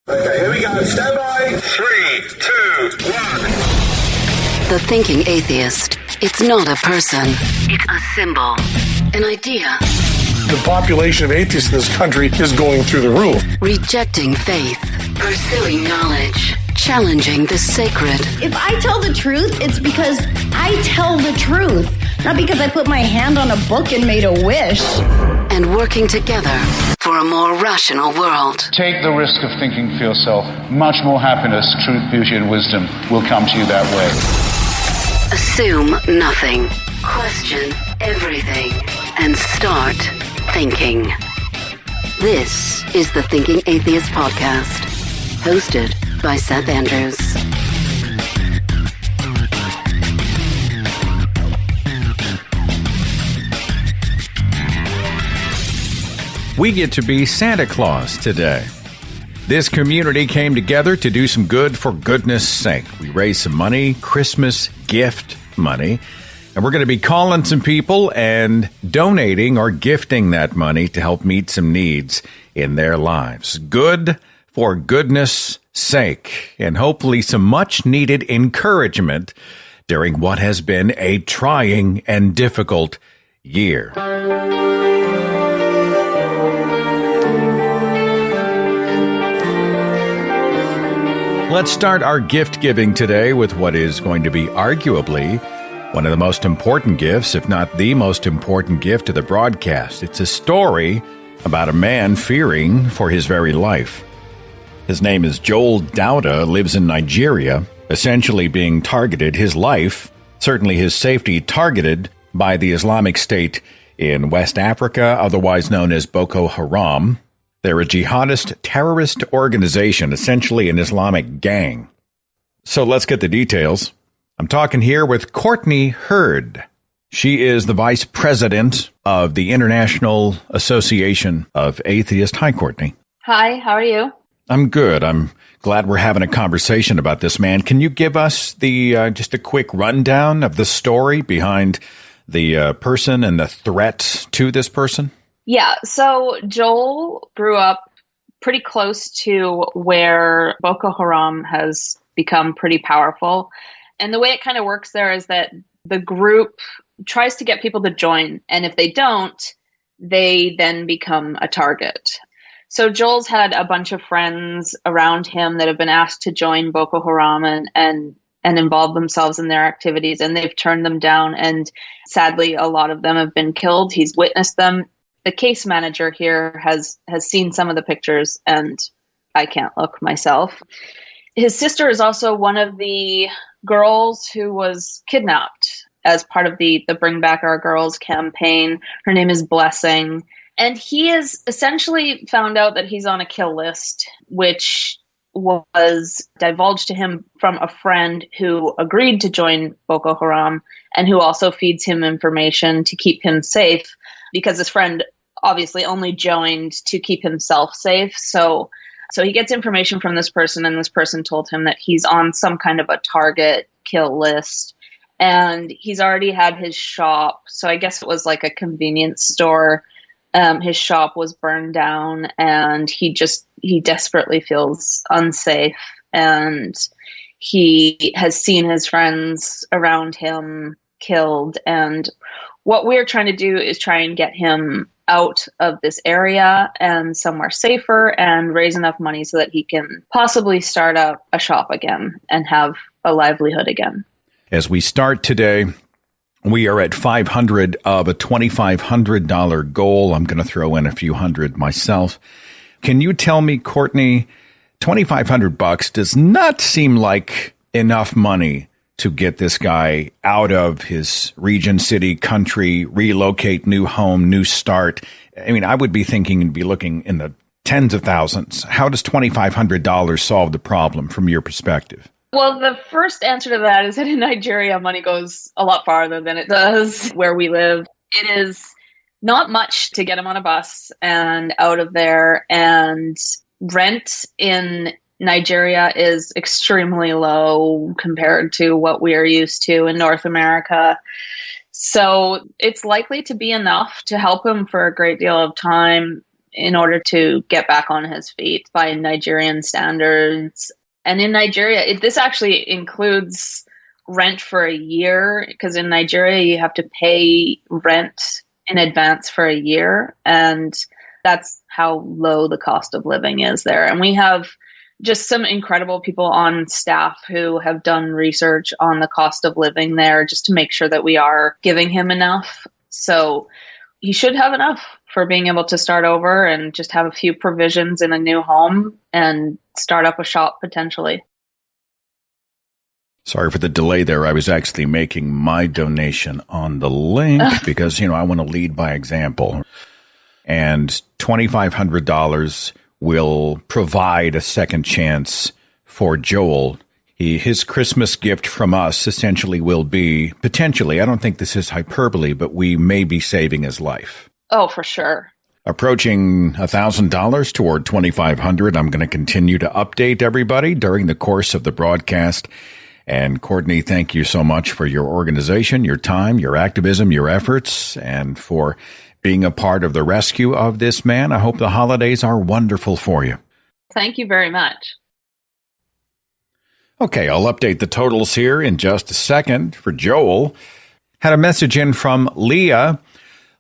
Okay, here we go. Stand by. 3, 2, 1. The thinking atheist. It's not a person. It's a symbol. An idea. The population of atheists in this country is going through the roof. Rejecting faith. Pursuing knowledge. Challenging the sacred. If I tell the truth, it's because I tell the truth. Not because I put my hand on a book and made a wish. And working together for a more rational world. Take the risk of thinking for yourself. Much more happiness, truth, beauty, and wisdom will come to you that way. Assume nothing. Question everything. And start thinking. This is the Thinking Atheist Podcast. Hosted by Seth Andrews. We get to be Santa Claus today. This community came together to do some good for goodness sake. We raised some money, Christmas gift money, and we're going to be calling some people and donating or gifting that money to help meet some needs in their lives. Good for goodness sake, and hopefully some much needed encouragement during what has been a trying and difficult year. Let's start our gift giving today with what is going to be arguably one of the most important gifts, if not the most important gift of the broadcast. It's a story about a man fearing for his very life. His name is Joel Dauda, lives in Nigeria, essentially being targeted, his life, certainly his safety, targeted by the Islamic State in West Africa, otherwise known as Boko Haram. They're a jihadist terrorist organization, essentially an Islamic gang. So let's get the details. I'm talking here with Courtney Hurd. She is the vice president of the International Association of Atheists. Hi, Courtney. Hi, how are you? I'm good. I'm glad we're having a conversation about this man. Can you give us the just a quick rundown of the story behind the person and the threat to this person? Yeah, so Joel grew up pretty close to where Boko Haram has become pretty powerful. And the way it kind of works there is that the group tries to get people to join. And if they don't, they then become a target. So Joel's had a bunch of friends around him that have been asked to join Boko Haram and involve themselves in their activities. And they've turned them down. And sadly, a lot of them have been killed. He's witnessed them. The case manager here has seen some of the pictures, and I can't look myself. His sister is also one of the girls who was kidnapped as part of the Bring Back Our Girls campaign. Her name is Blessing. And he has essentially found out that he's on a kill list, which was divulged to him from a friend who agreed to join Boko Haram and who also feeds him information to keep him safe, because his friend obviously only joined to keep himself safe. So he gets information from this person, and this person told him that he's on some kind of a target kill list. And he's already had his shop. So I guess it was like a convenience store. His shop was burned down, and he desperately feels unsafe. And he has seen his friends around him killed. And what we're trying to do is try and get him out of this area and somewhere safer and raise enough money so that he can possibly start up a shop again and have a livelihood again. As we start today, we are at 500 of a $2,500 goal. I'm going to throw in a few hundred myself. Can you tell me, Courtney, $2,500 does not seem like enough money to get this guy out of his region, city, country, relocate, new home, new start. I mean, I would be thinking and be looking in the tens of thousands. How does $2,500 solve the problem from your perspective? Well, the first answer to that is that in Nigeria, money goes a lot farther than it does where we live. It is not much to get him on a bus and out of there. And rent in Nigeria is extremely low compared to what we are used to in North America. So it's likely to be enough to help him for a great deal of time. in order to get back on his feet by Nigerian standards. And in Nigeria, this actually includes rent for a year, because in Nigeria, you have to pay rent in advance for a year. And that's how low the cost of living is there. And we have just some incredible people on staff who have done research on the cost of living there just to make sure that we are giving him enough. So he should have enough for being able to start over and just have a few provisions in a new home and start up a shop potentially. Sorry for the delay there. I was actually making my donation on the link because, I want to lead by example. And $2,500 will provide a second chance for Joel. His Christmas gift from us essentially will be, potentially, I don't think this is hyperbole, but we may be saving his life. Oh, for sure. Approaching $1,000 toward $2,500. I'm going to continue to update everybody during the course of the broadcast. And Courtney, thank you so much for your organization, your time, your activism, your efforts, and for being a part of the rescue of this man. I hope the holidays are wonderful for you. Thank you very much. Okay, I'll update the totals here in just a second. For Joel, had a message in from Leah.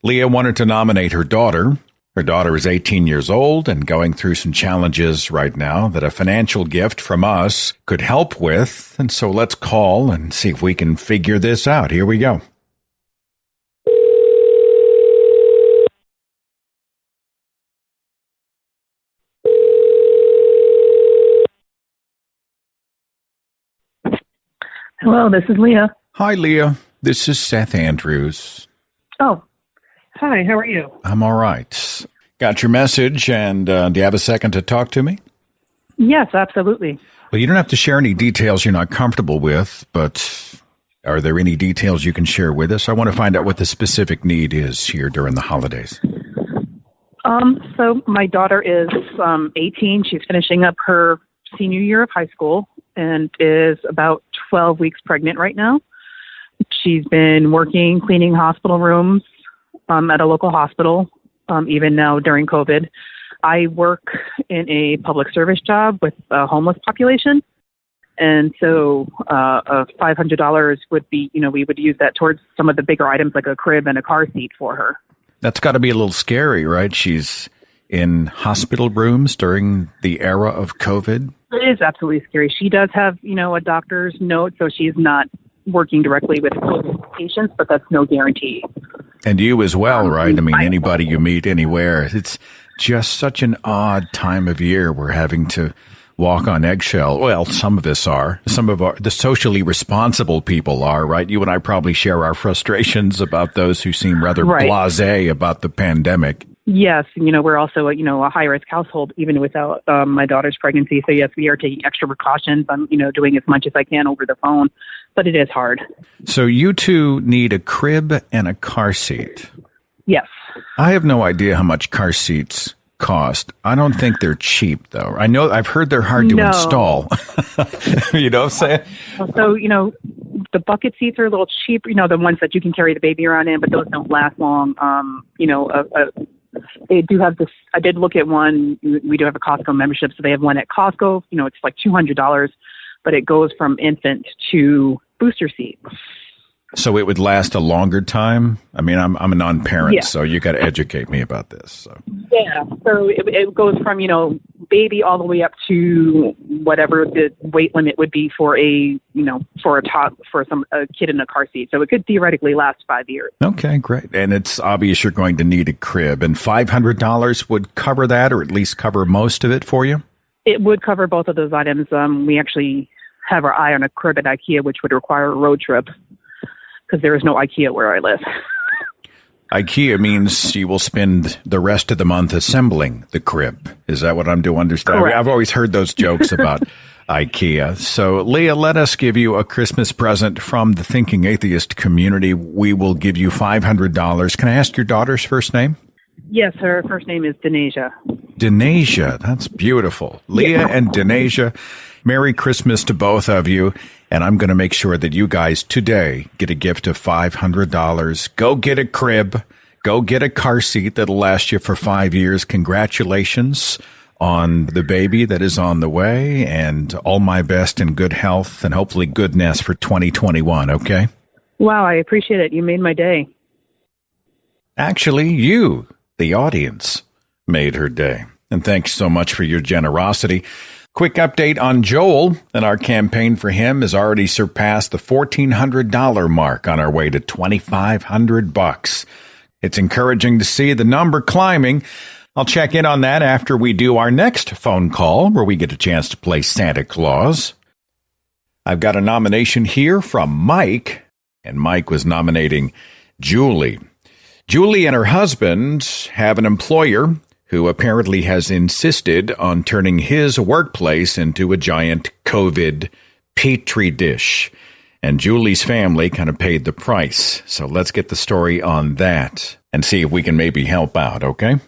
Leah wanted to nominate her daughter. Her daughter is 18 years old and going through some challenges right now that a financial gift from us could help with. And so let's call and see if we can figure this out. Here we go. Hello, this is Leah. Hi, Leah. This is Seth Andrews. Oh, hi. How are you? I'm all right. Got your message, and do you have a second to talk to me? Yes, absolutely. Well, you don't have to share any details you're not comfortable with, but are there any details you can share with us? I want to find out what the specific need is here during the holidays. So my daughter is 18. She's finishing up her senior year of high school and is about 12 weeks pregnant right now. She's been working cleaning hospital rooms at a local hospital, even now during COVID. I work in a public service job with a homeless population. And so $500 would be, we would use that towards some of the bigger items like a crib and a car seat for her. That's got to be a little scary, right? She's in hospital rooms during the era of COVID. It is absolutely scary. She does have, a doctor's note, so she's not working directly with COVID patients, but that's no guarantee. And you as well, right? I mean, anybody you meet anywhere. It's just such an odd time of year. We're having to walk on eggshell. Well, some of us are. Some of the socially responsible people are, right? You and I probably share our frustrations about those who seem rather blasé about the pandemic. Yes. We're also, a high-risk household, even without my daughter's pregnancy. So, yes, we are taking extra precautions. I'm, doing as much as I can over the phone, but it is hard. So you two need a crib and a car seat. Yes. I have no idea how much car seats cost. I don't think they're cheap, though. I've heard they're hard to install. You know what I'm saying? So, the bucket seats are a little cheap, the ones that you can carry the baby around in, but those don't last long. They do have this. I did look at one. We do have a Costco membership, so they have one at Costco. It's like $200, but it goes from infant to booster seat. So it would last a longer time? I mean, I'm a non-parent, so you got to educate me about this. So. Yeah, so it goes from, baby all the way up to whatever the weight limit would be for a kid in a car seat. So it could theoretically last 5 years. Okay, great. And it's obvious you're going to need a crib. And $500 would cover that, or at least cover most of it for you? It would cover both of those items. We actually have our eye on a crib at IKEA, which would require a road trip, because there is no IKEA where I live. IKEA means you will spend the rest of the month assembling the crib. Is that what I'm to understand? Correct. I've always heard those jokes about IKEA. So, Leah, let us give you a Christmas present from the Thinking Atheist community. We will give you $500. Can I ask your daughter's first name? Yes, her first name is Denasia. Denasia, that's beautiful. Leah and Denasia, Merry Christmas to both of you. And I'm going to make sure that you guys today get a gift of $500. Go get a crib. Go get a car seat that'll last you for 5 years. Congratulations on the baby that is on the way, and all my best and good health and hopefully goodness for 2021, okay? Wow, I appreciate it. You made my day. Actually, you, the audience, made her day. And thanks so much for your generosity. Quick update on Joel, and our campaign for him has already surpassed the $1,400 mark on our way to $2,500. It's encouraging to see the number climbing. I'll check in on that after we do our next phone call, where we get a chance to play Santa Claus. I've got a nomination here from Mike, and Mike was nominating Julie. Julie and her husband have an employer who apparently has insisted on turning his workplace into a giant COVID petri dish. And Julie's family kind of paid the price. So let's get the story on that and see if we can maybe help out, okay?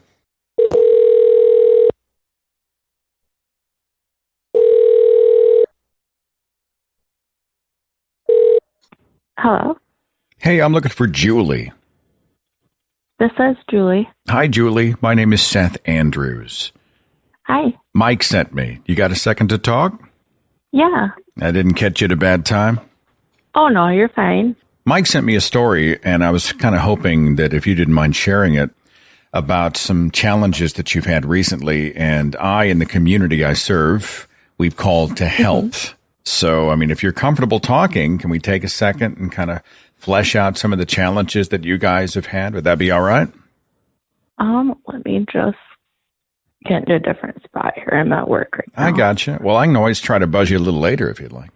Hello. Hey, I'm looking for Julie. This is Julie. Hi, Julie. My name is Seth Andrews. Hi. Mike sent me. You got a second to talk? Yeah. I didn't catch you at a bad time? Oh, no, you're fine. Mike sent me a story, and I was kind of hoping that if you didn't mind sharing it, about some challenges that you've had recently. And I, in the community I serve, we've called to help. Mm-hmm. So, I mean, if you're comfortable talking, can we take a second and kind of flesh out some of the challenges that you guys have had? Would that be all right? Let me just get into a different spot here. I'm at work right now. I gotcha. Well, I can always try to buzz you a little later if you'd like.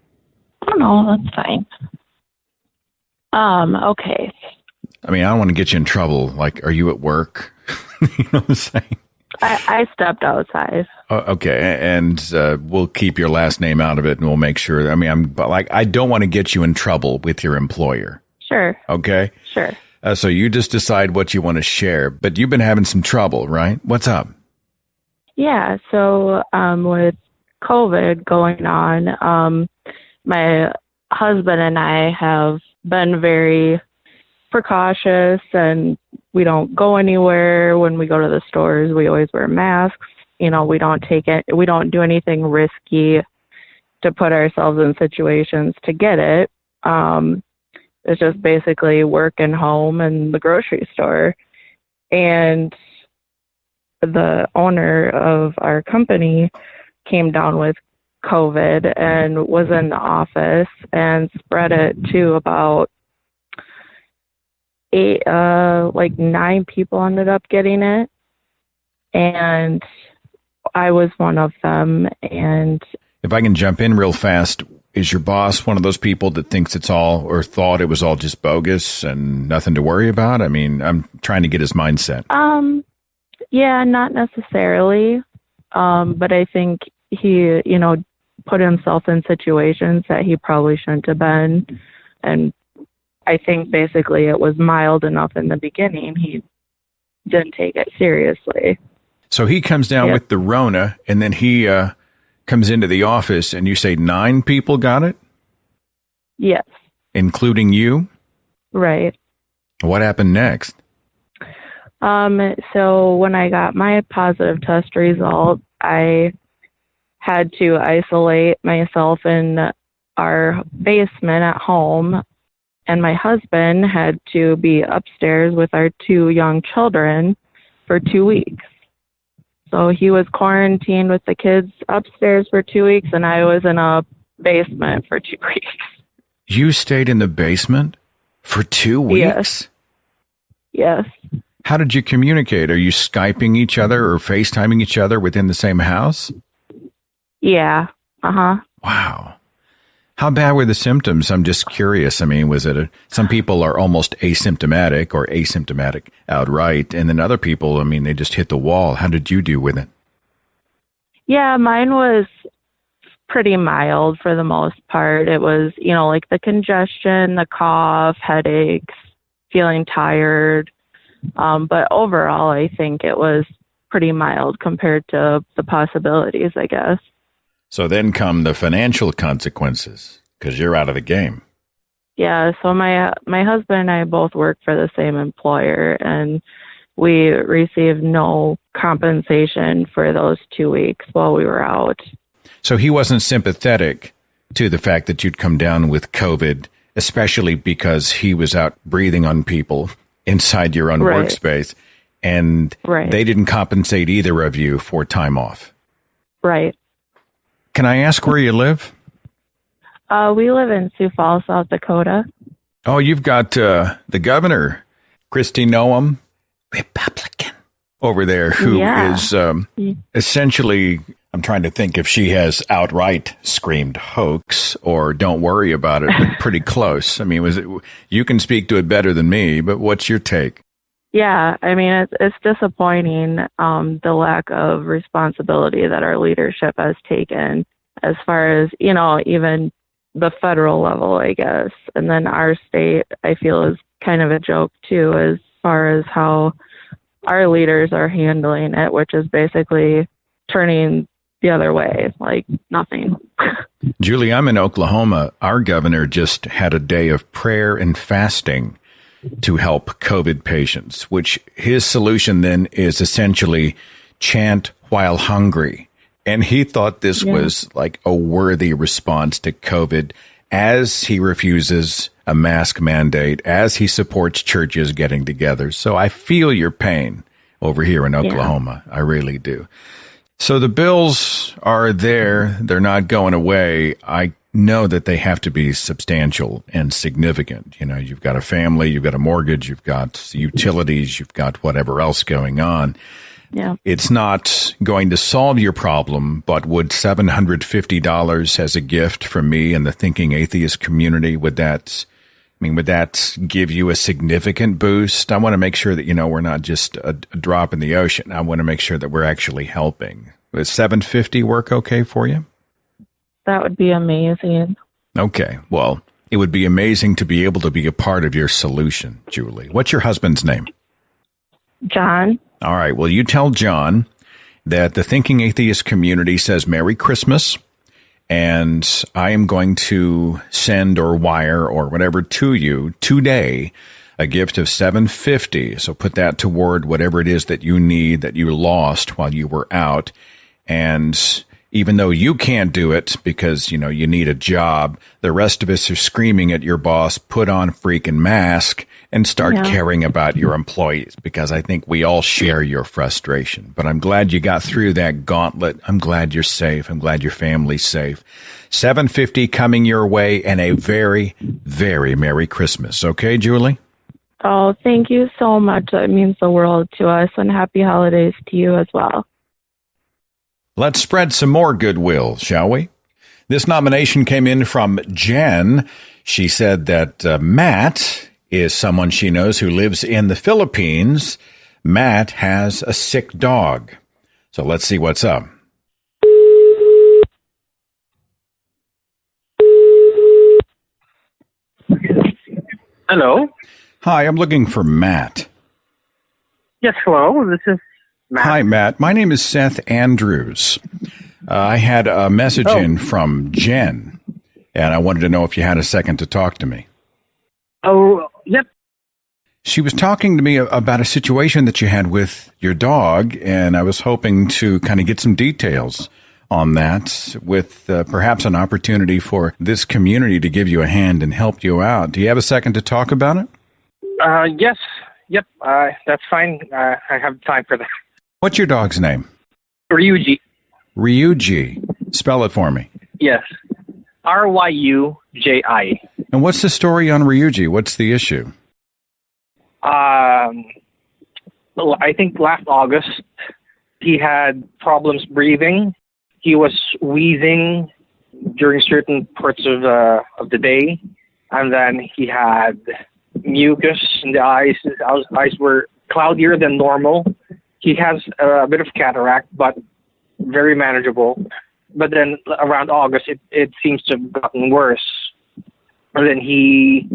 Oh, no, that's fine. Okay. I mean, I don't want to get you in trouble. Like, are you at work? You know what I'm saying? I stepped outside. Okay, and we'll keep your last name out of it, and we'll make sure. I mean, I don't want to get you in trouble with your employer. Sure. Okay? Sure. So you just decide what you want to share, but you've been having some trouble, right? What's up? Yeah, so with COVID going on, my husband and I have been very precautious, and we don't go anywhere. When we go to the stores, we always wear masks. You know, we don't do anything risky to put ourselves in situations to get it. It's just basically work and home and the grocery store. And the owner of our company came down with COVID and was in the office and spread it to about 9 people ended up getting it. And I was one of them. And if I can jump in real fast, is your boss one of those people that thinks it's all, or thought it was all just bogus and nothing to worry about? I mean, I'm trying to get his mindset. Yeah, not necessarily. But I think he, put himself in situations that he probably shouldn't have been. And I think basically it was mild enough in the beginning. He didn't take it seriously. So he comes down with the Rona, and then he comes into the office, and you say 9 people got it? Yes. Including you? Right. What happened next? So when I got my positive test result, I had to isolate myself in our basement at home, and my husband had to be upstairs with our 2 young children for 2 weeks. So he was quarantined with the kids upstairs for 2 weeks, and I was in a basement for 2 weeks. You stayed in the basement for 2 weeks? Yes. How did you communicate? Are you Skyping each other or FaceTiming each other within the same house? Yeah. Uh-huh. Wow. How bad were the symptoms? I'm just curious. I mean, was it some people are almost asymptomatic or asymptomatic outright, and then other people, I mean, they just hit the wall. How did you do with it? Yeah, mine was pretty mild for the most part. It was, like the congestion, the cough, headaches, feeling tired. But overall, I think it was pretty mild compared to the possibilities, I guess. So then come the financial consequences, because you're out of the game. Yeah, so my husband and I both work for the same employer, and we received no compensation for those 2 weeks while we were out. So he wasn't sympathetic to the fact that you'd come down with COVID, especially because he was out breathing on people inside your own workspace, and they didn't compensate either of you for time off. Right. Can I ask where you live? We live in Sioux Falls, South Dakota. Oh, you've got the governor, Kristi Noem, Republican, over there, who is essentially, I'm trying to think if she has outright screamed hoax or don't worry about it, but pretty close. I mean, you can speak to it better than me, but what's your take? Yeah, I mean, it's disappointing, the lack of responsibility that our leadership has taken as far as, even the federal level, I guess. And then our state, I feel, is kind of a joke, too, as far as how our leaders are handling it, which is basically turning the other way, like nothing. Julie, I'm in Oklahoma. Our governor just had a day of prayer and fasting to help COVID patients, which his solution then is essentially chant while hungry. And he thought this was like a worthy response to COVID, as he refuses a mask mandate, as he supports churches getting together. So I feel your pain over here in Oklahoma. I really do. So the bills are there. They're not going away. I know that they have to be substantial and significant. You've got a family, you've got a mortgage, you've got utilities, you've got whatever else going on. Yeah. It's not going to solve your problem, but would $750 as a gift from me and the Thinking Atheist community, would that give you a significant boost? I want to make sure that, we're not just a drop in the ocean. I want to make sure that we're actually helping. Does $750 work okay for you? That would be amazing. Okay. Well, it would be amazing to be able to be a part of your solution, Julie. What's your husband's name? John. All right. Well, you tell John that the Thinking Atheist community says Merry Christmas, and I am going to send or wire or whatever to you today a gift of $750. So put that toward whatever it is that you need, that you lost while you were out. And even though you can't do it because, you need a job, the rest of us are screaming at your boss, put on a freaking mask and start caring about your employees, because I think we all share your frustration. But I'm glad you got through that gauntlet. I'm glad you're safe. I'm glad your family's safe. $750 coming your way, and a very, very Merry Christmas. Okay, Julie? Oh, thank you so much. That means the world to us, and happy holidays to you as well. Let's spread some more goodwill, shall we? This nomination came in from Jen. She said that Matt is someone she knows who lives in the Philippines. Matt has a sick dog. So let's see what's up. Hello. Hi, I'm looking for Matt. Yes, hello. This is Matt. Hi, Matt. My name is Seth Andrews. I had a message in from Jen, and I wanted to know if you had a second to talk to me. Oh, yep. She was talking to me about a situation that you had with your dog, and I was hoping to kind of get some details on that, with perhaps an opportunity for this community to give you a hand and help you out. Do you have a second to talk about it? Yes. Yep. That's fine. I have time for that. What's your dog's name? Ryuji. Ryuji. Spell it for me. Yes. Ryuji. And what's the story on Ryuji? What's the issue? I think last August, he had problems breathing. He was wheezing during certain parts of the day. And then he had mucus in the eyes. His eyes were cloudier than normal. He has a bit of cataract, but very manageable. But then around August, it seems to have gotten worse. And then he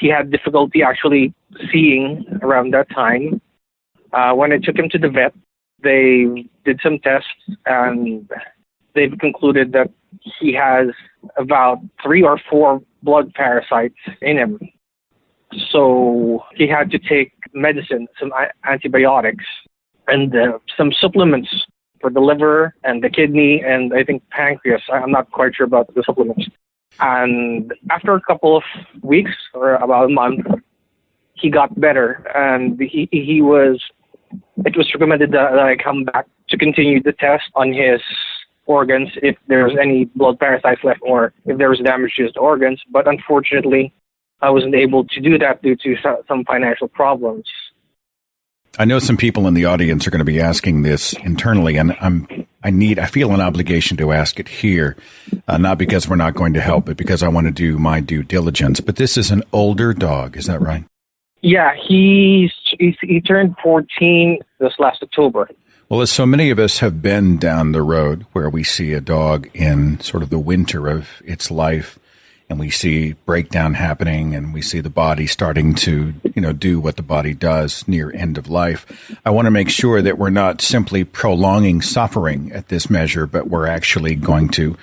had difficulty actually seeing around that time. When I took him to the vet, they did some tests, and they've concluded that he has about 3 or 4 blood parasites in him. So he had to take medicine, some antibiotics, and some supplements for the liver and the kidney and I think pancreas. I'm not quite sure about the supplements. And after a couple of weeks or about a month, he got better, and it was recommended that I come back to continue the test on his organs if there's any blood parasites left or if there was damage to his organs. But unfortunately, I wasn't able to do that due to some financial problems. I know some people in the audience are going to be asking this internally, and I feel an obligation to ask it here, not because we're not going to help, but because I want to do my due diligence. But this is an older dog, is that right? Yeah, he turned 14 this last October. Well, as so many of us have been down the road where we see a dog in sort of the winter of its life, and we see breakdown happening, and we see the body starting to, do what the body does near end of life. I want to make sure that we're not simply prolonging suffering at this measure, but we're actually going to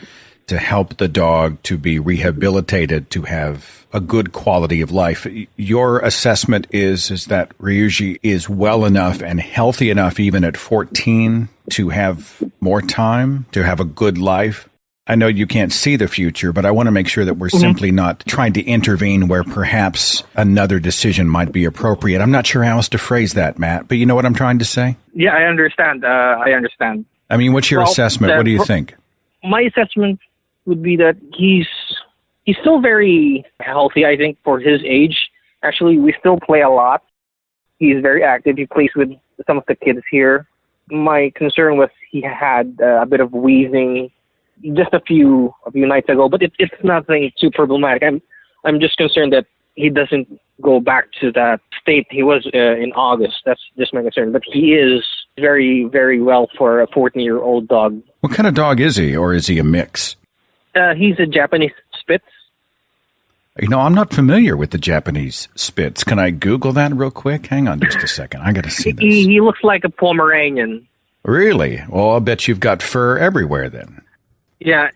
help the dog to be rehabilitated, to have a good quality of life. Your assessment is that Ryuji is well enough and healthy enough, even at 14, to have more time, to have a good life. I know you can't see the future, but I want to make sure that we're simply not trying to intervene where perhaps another decision might be appropriate. I'm not sure how else to phrase that, Matt, but you know what I'm trying to say? Yeah, I understand. I mean, what's your assessment? What do you think? My assessment would be that he's still very healthy, I think, for his age. Actually, we still play a lot. He's very active. He plays with some of the kids here. My concern was he had a bit of wheezing just a few nights ago, but it's nothing too problematic. I'm just concerned that he doesn't go back to that state he was in August. That's just my concern. But he is very, very well for a 14-year-old dog. What kind of dog is he, or is he a mix? He's a Japanese Spitz. I'm not familiar with the Japanese Spitz. Can I Google that real quick? Hang on just a second. I got to see this. He looks like a Pomeranian. Really? Well, I'll bet you've got fur everywhere then. Yeah,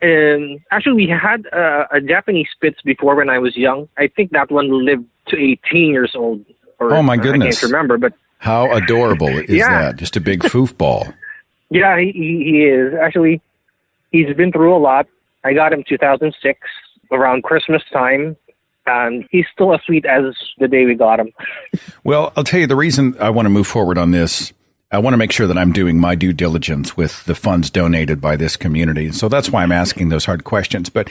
actually we had a Japanese Spitz before when I was young. I think that one lived to 18 years old. Oh my goodness. I can't remember, but... How adorable is that? Just a big foofball. Yeah, he is. Actually, he's been through a lot. I got him 2006, around Christmas time, and he's still as sweet as the day we got him. Well, I'll tell you the reason I want to move forward on this. I want to make sure that I'm doing my due diligence with the funds donated by this community. So that's why I'm asking those hard questions. But,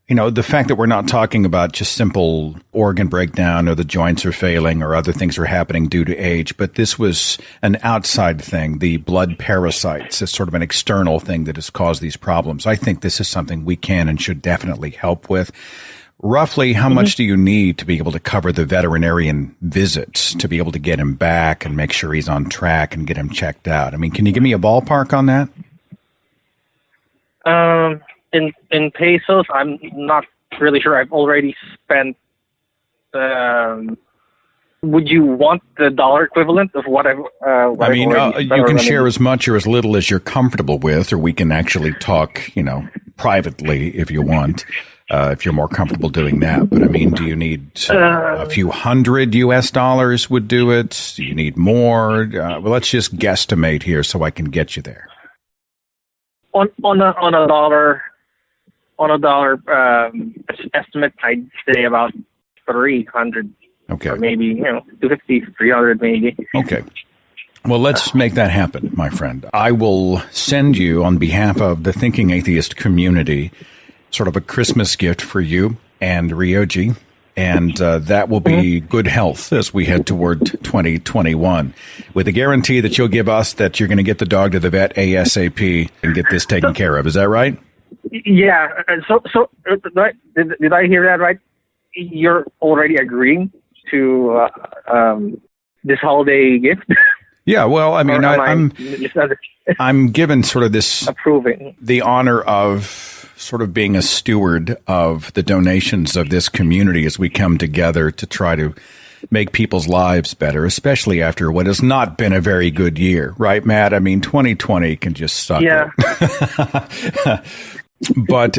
the fact that we're not talking about just simple organ breakdown or the joints are failing or other things are happening due to age, but this was an outside thing, the blood parasites is sort of an external thing that has caused these problems. I think this is something we can and should definitely help with. Roughly, how much do you need to be able to cover the veterinarian visits, to be able to get him back and make sure he's on track and get him checked out? I mean, can you give me a ballpark on that? In pesos, I'm not really sure. I've already spent. Would you want the dollar equivalent of what I've? You can share as much or as little as you're comfortable with, or we can actually talk, privately if you want. If you're more comfortable doing that. But do you need a few $100 US would do it? Do you need more? Well, let's just guesstimate here so I can get you there. On a dollar estimate, I'd say about 300. Okay. Or maybe 250, 300 maybe. Okay. Well, let's make that happen, my friend. I will send you on behalf of the Thinking Atheist community sort of a Christmas gift for you and Ryoji, and that will be good health as we head toward 2021, with a guarantee that you'll give us that you're going to get the dog to the vet ASAP and get this taken care of. Is that right? Yeah. So did I hear that right? You're already agreeing to this holiday gift? Yeah, well, I'm given sort of this approving the honor of sort of being a steward of the donations of this community as we come together to try to make people's lives better, especially after what has not been a very good year, right, Matt? 2020 can just suck. Yeah. But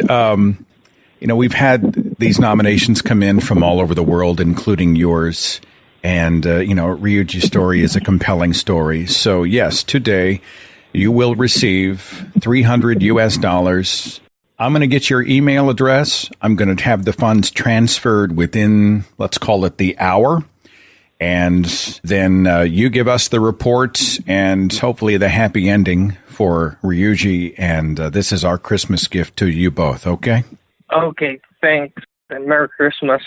we've had These nominations come in from all over the world, including yours. And, Ryuji's story is a compelling story. So, yes, today you will receive $300 US. I'm going to get your email address. I'm going to have the funds transferred within, let's call it the hour. And then you give us the reports and hopefully the happy ending for Ryuji. And this is our Christmas gift to you both, okay? Okay, thanks. And Merry Christmas.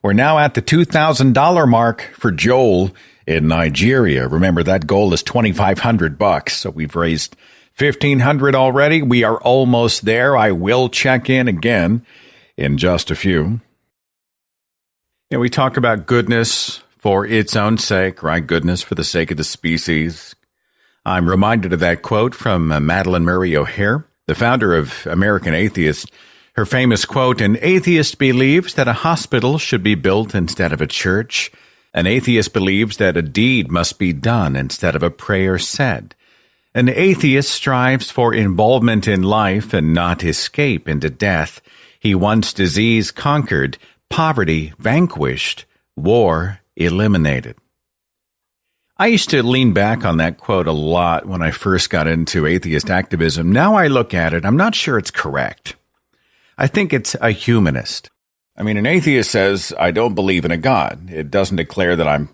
We're now at the $2,000 mark for Joel in Nigeria. Remember, that goal is $2,500. So we've raised $1,500 already. We are almost there. I will check in again in just a few. And we talk about goodness for its own sake, right? Goodness for the sake of the species. I'm reminded of that quote from Madalyn Murray O'Hair, the founder of American Atheists. Her famous quote, "An atheist believes that a hospital should be built instead of a church. An atheist believes that a deed must be done instead of a prayer said. An atheist strives for involvement in life and not escape into death. He wants disease conquered, poverty vanquished, war eliminated." I used to lean back on that quote a lot when I first got into atheist activism. Now I look at it, I'm not sure it's correct. I think it's a humanist. I mean, an atheist says, I don't believe in a God. It doesn't declare that I'm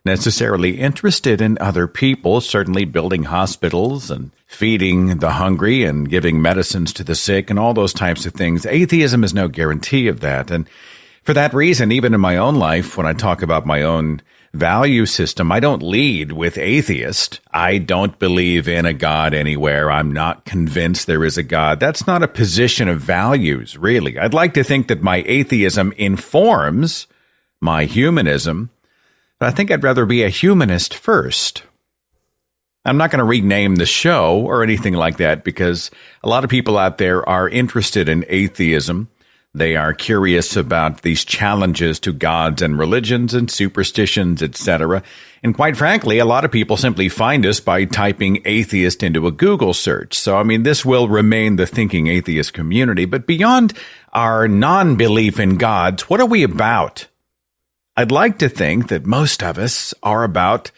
necessarily interested in other people, certainly building hospitals and feeding the hungry and giving medicines to the sick and all those types of things. Atheism is no guarantee of that. And for that reason, even in my own life, when I talk about my own value system, I don't lead with atheist. I don't believe in a God anywhere. I'm not convinced there is a God. That's not a position of values, really. I'd like to think that my atheism informs my humanism, but I think I'd rather be a humanist first. I'm not going to rename the show or anything like that because a lot of people out there are interested in atheism. They are curious about these challenges to gods and religions and superstitions, etc. And quite frankly, a lot of people simply find us by typing atheist into a Google search. So, I mean, this will remain the thinking atheist community. But beyond our non-belief in gods, what are we about? I'd like to think that most of us are about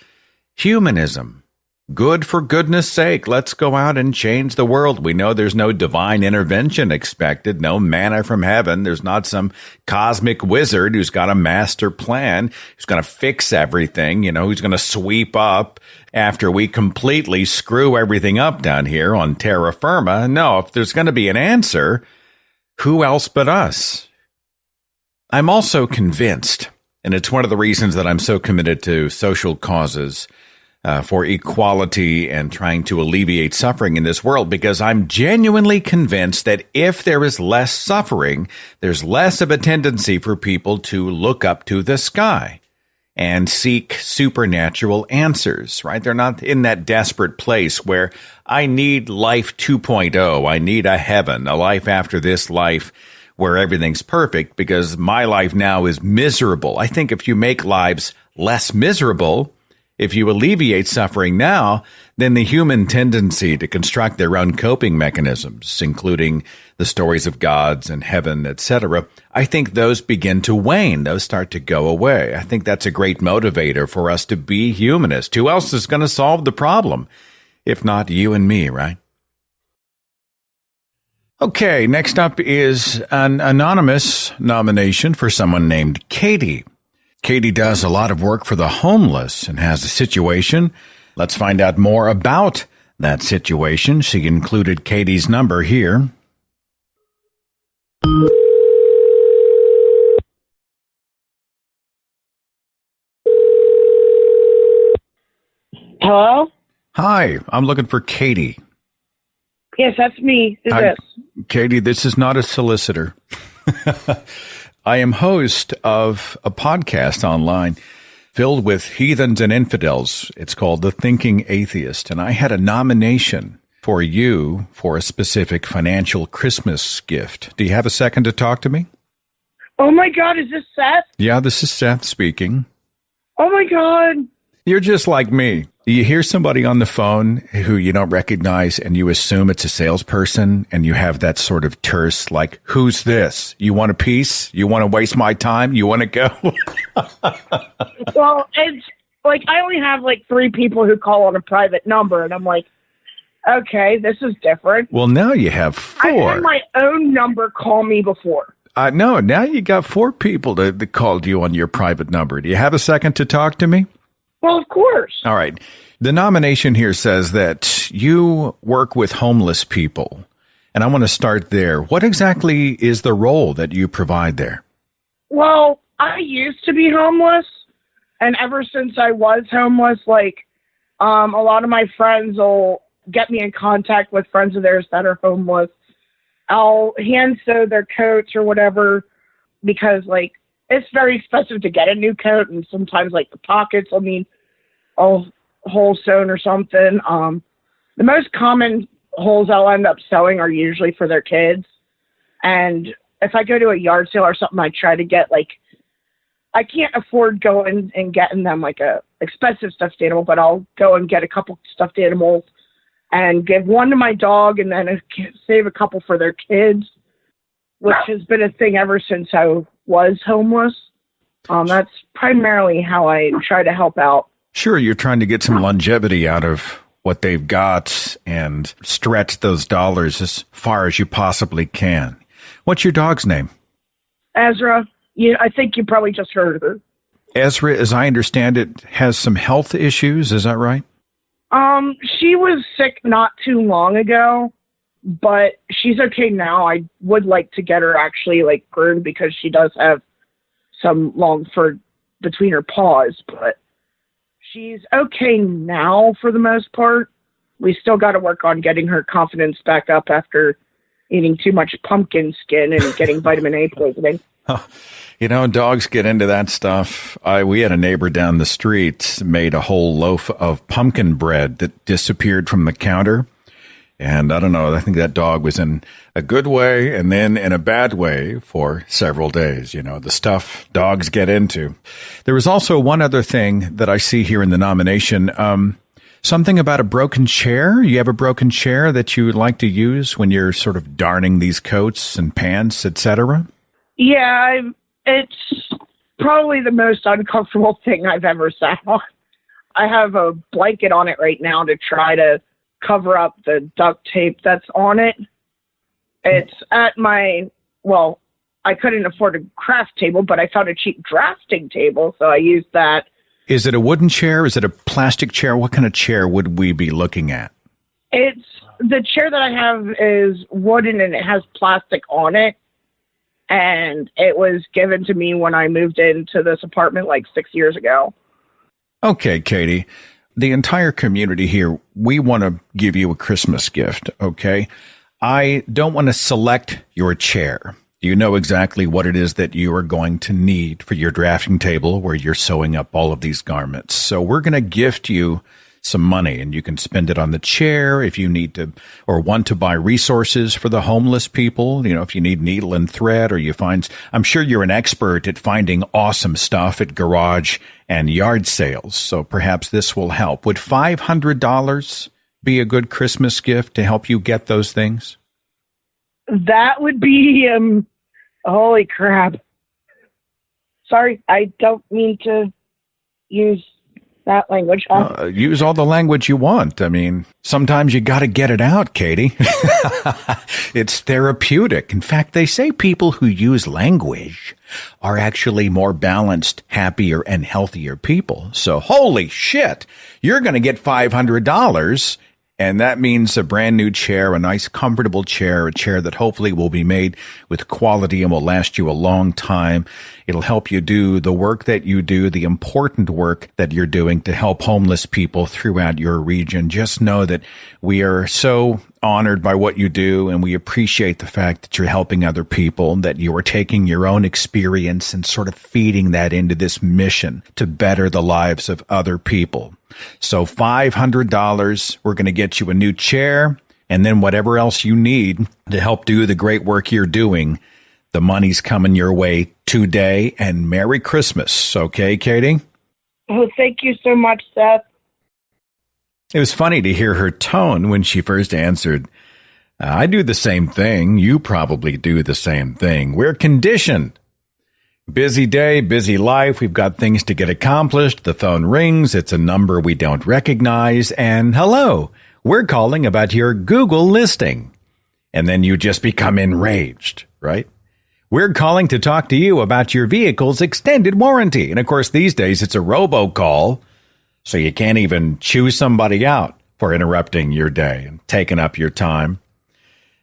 humanism. Good for goodness sake, let's go out and change the world. We know there's no divine intervention expected, no manna from heaven. There's not some cosmic wizard who's got a master plan, who's going to fix everything, who's going to sweep up after we completely screw everything up down here on terra firma. No, if there's going to be an answer, who else but us? I'm also convinced, and it's one of the reasons that I'm so committed to social causes, for equality and trying to alleviate suffering in this world, because I'm genuinely convinced that if there is less suffering, there's less of a tendency for people to look up to the sky and seek supernatural answers, right? They're not in that desperate place where I need life 2.0. I need a heaven, a life after this life where everything's perfect, because my life now is miserable. I think if you make lives less miserable, if you alleviate suffering now, then the human tendency to construct their own coping mechanisms, including the stories of gods and heaven, etc., I think those begin to wane. Those start to go away. I think that's a great motivator for us to be humanist. Who else is going to solve the problem, if not you and me, right? Okay, next up is an anonymous nomination for someone named Katie. Katie does a lot of work for the homeless and has a situation. Let's find out more about that situation. She included Katie's number here. Hello? Hi, I'm looking for Katie. Yes, that's me. Who's Hi, this? Katie, this is not a solicitor. I am host of a podcast online filled with heathens and infidels. It's called The Thinking Atheist, and I had a nomination for you for a specific financial Christmas gift. Do you have a second to talk to me? Oh my God, is this Seth? Yeah, this is Seth speaking. Oh my God. You're just like me. You hear somebody on the phone who you don't recognize and you assume it's a salesperson and you have that sort of terse, like, who's this? You want a piece? You want to waste my time? You want to go? Well, it's like I only have like 3 people who call on a private number, and I'm like, okay, this is different. Well, now you have 4. I had my own number call me before. No, now you got 4 people that called you on your private number. Do you have a second to talk to me? Well, of course. All right. The nomination here says that you work with homeless people, and I want to start there. What exactly is the role that you provide there? Well, I used to be homeless, and ever since I was homeless, like, a lot of my friends will get me in contact with friends of theirs that are homeless. I'll hand sew their coats or whatever because, like, it's very expensive to get a new coat, and sometimes, like, the pockets will need a hole sewn or something. The most common holes I'll end up sewing are usually for their kids. And if I go to a yard sale or something, I try to get, like, I can't afford going and getting them, like, a expensive stuffed animal, but I'll go and get a couple stuffed animals and give one to my dog and then save a couple for their kids, which has been a thing ever since I was homeless. That's primarily how I try to help out. Sure, you're trying to get some longevity out of what they've got and stretch those dollars as far as you possibly can. What's your dog's name? Ezra. I think you probably just heard of her. Ezra, as I understand it, has some health issues. Is that right? She was sick not too long ago, but she's okay now. I would like to get her actually, like, groomed because she does have some long fur between her paws, but she's okay now for the most part. We still got to work on getting her confidence back up after eating too much pumpkin skin and getting vitamin A poisoning. Oh, dogs get into that stuff. We had a neighbor down the street made a whole loaf of pumpkin bread that disappeared from the counter. And I don't know, I think that dog was in a good way and then in a bad way for several days. The stuff dogs get into. There was also one other thing that I see here in the nomination. Something about a broken chair. You have a broken chair that you would like to use when you're sort of darning these coats and pants, etc.? Yeah, it's probably the most uncomfortable thing I've ever sat on. I have a blanket on it right now to try to cover up the duct tape that's on it. It's at I couldn't afford a craft table, but I found a cheap drafting table, so I used that. Is it a wooden chair? Is it a plastic chair? What kind of chair would we be looking at? The chair that I have is wooden and it has plastic on it. And it was given to me when I moved into this apartment like 6 years ago. Okay, Katie. The entire community here, we want to give you a Christmas gift, okay? I don't want to select your chair. You know exactly what it is that you are going to need for your drafting table where you're sewing up all of these garments. So we're going to gift you some money, and you can spend it on the chair if you need to or want to buy resources for the homeless people. If you need needle and thread, or I'm sure you're an expert at finding awesome stuff at garage and yard sales. So perhaps this will help. Would $500 be a good Christmas gift to help you get those things? That would be, holy crap. Sorry, I don't mean to use that language. Use all the language you want. I mean, sometimes you got to get it out, Katie. It's therapeutic. In fact, they say people who use language are actually more balanced, happier, and healthier people. So, holy shit, you're going to get $500. And that means a brand new chair, a nice, comfortable chair, a chair that hopefully will be made with quality and will last you a long time. It'll help you do the work that you do, the important work that you're doing to help homeless people throughout your region. Just know that we are so honored by what you do, and we appreciate the fact that you're helping other people, that you are taking your own experience and sort of feeding that into this mission to better the lives of other people. So $500, we're going to get you a new chair, and then whatever else you need to help do the great work you're doing, the money's coming your way today, and Merry Christmas. Okay, Katie? Oh, thank you so much, Seth. It was funny to hear her tone when she first answered. I do the same thing. You probably do the same thing. We're conditioned. Busy day, busy life. We've got things to get accomplished. The phone rings. It's a number we don't recognize. And hello, we're calling about your Google listing. And then you just become enraged, right? We're calling to talk to you about your vehicle's extended warranty. And of course, these days it's a robocall, so you can't even chew somebody out for interrupting your day and taking up your time.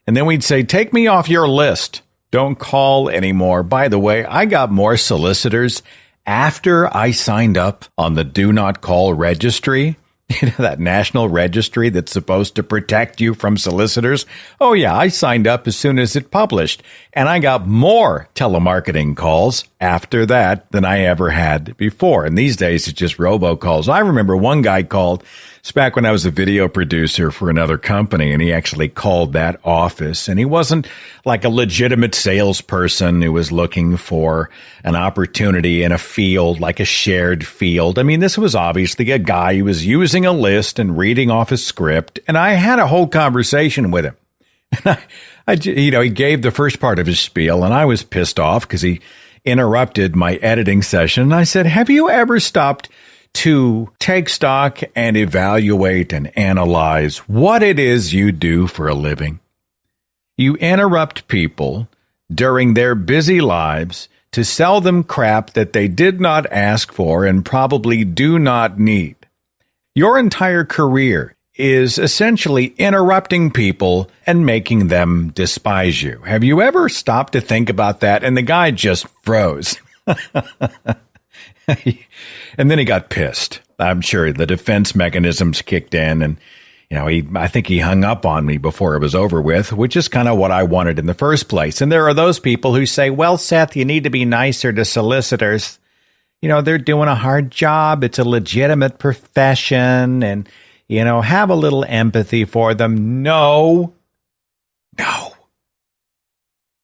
And then we'd say, take me off your list. Don't call anymore. By the way, I got more solicitors after I signed up on the Do Not Call registry. You know, that national registry that's supposed to protect you from solicitors. Oh, yeah, I signed up as soon as it published. And I got more telemarketing calls after that than I ever had before. And these days, it's just robocalls. I remember one guy called. It's back when I was a video producer for another company, and he actually called that office. And he wasn't like a legitimate salesperson who was looking for an opportunity in a field, like a shared field. I mean, this was obviously a guy who was using a list and reading off a script. And I had a whole conversation with him. And he gave the first part of his spiel, and I was pissed off because he interrupted my editing session. And I said, have you ever stopped to take stock and evaluate and analyze what it is you do for a living? You interrupt people during their busy lives to sell them crap that they did not ask for and probably do not need. Your entire career is essentially interrupting people and making them despise you. Have you ever stopped to think about that? And the guy just froze. And then he got pissed. I'm sure the defense mechanisms kicked in, and I think he hung up on me before it was over with, which is kind of what I wanted in the first place. And there are those people who say, well, Seth, you need to be nicer to solicitors. They're doing a hard job. It's a legitimate profession, and have a little empathy for them. No.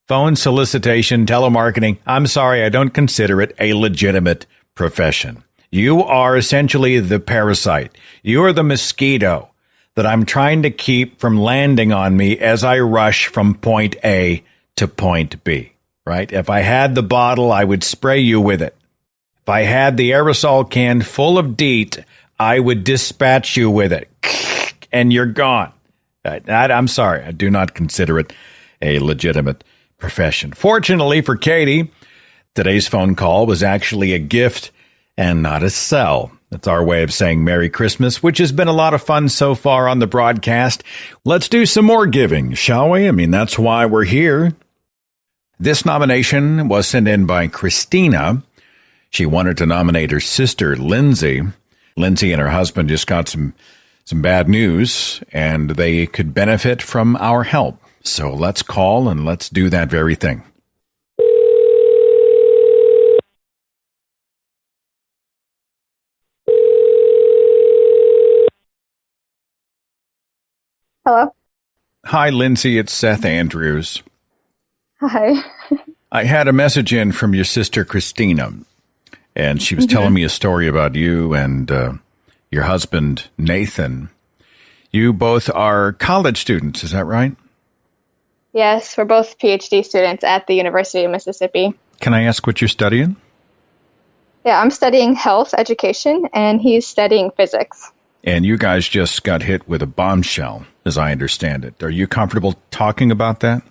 Phone solicitation, telemarketing. I'm sorry, I don't consider it a legitimate profession. You are essentially the parasite. You are the mosquito that I'm trying to keep from landing on me as I rush from point A to point B, right? If I had the bottle, I would spray you with it. If I had the aerosol can full of DEET, I would dispatch you with it. And you're gone. I'm sorry, I do not consider it a legitimate profession. Fortunately for Katie, today's phone call was actually a gift and not a sell. That's our way of saying Merry Christmas, which has been a lot of fun so far on the broadcast. Let's do some more giving, shall we? I mean, that's why we're here. This nomination was sent in by Christina. She wanted to nominate her sister, Lindsay. Lindsay and her husband just got some bad news, and they could benefit from our help. So let's call and let's do that very thing. Hello? Hi, Lindsay. It's Seth Andrews. Hi. I had a message in from your sister, Christina, and she was telling me a story about you and your husband, Nathan. You both are college students, is that right? Yes, we're both PhD students at the University of Mississippi. Can I ask what you're studying? Yeah, I'm studying health education, and he's studying physics. And you guys just got hit with a bombshell, as I understand it. Are you comfortable talking about that?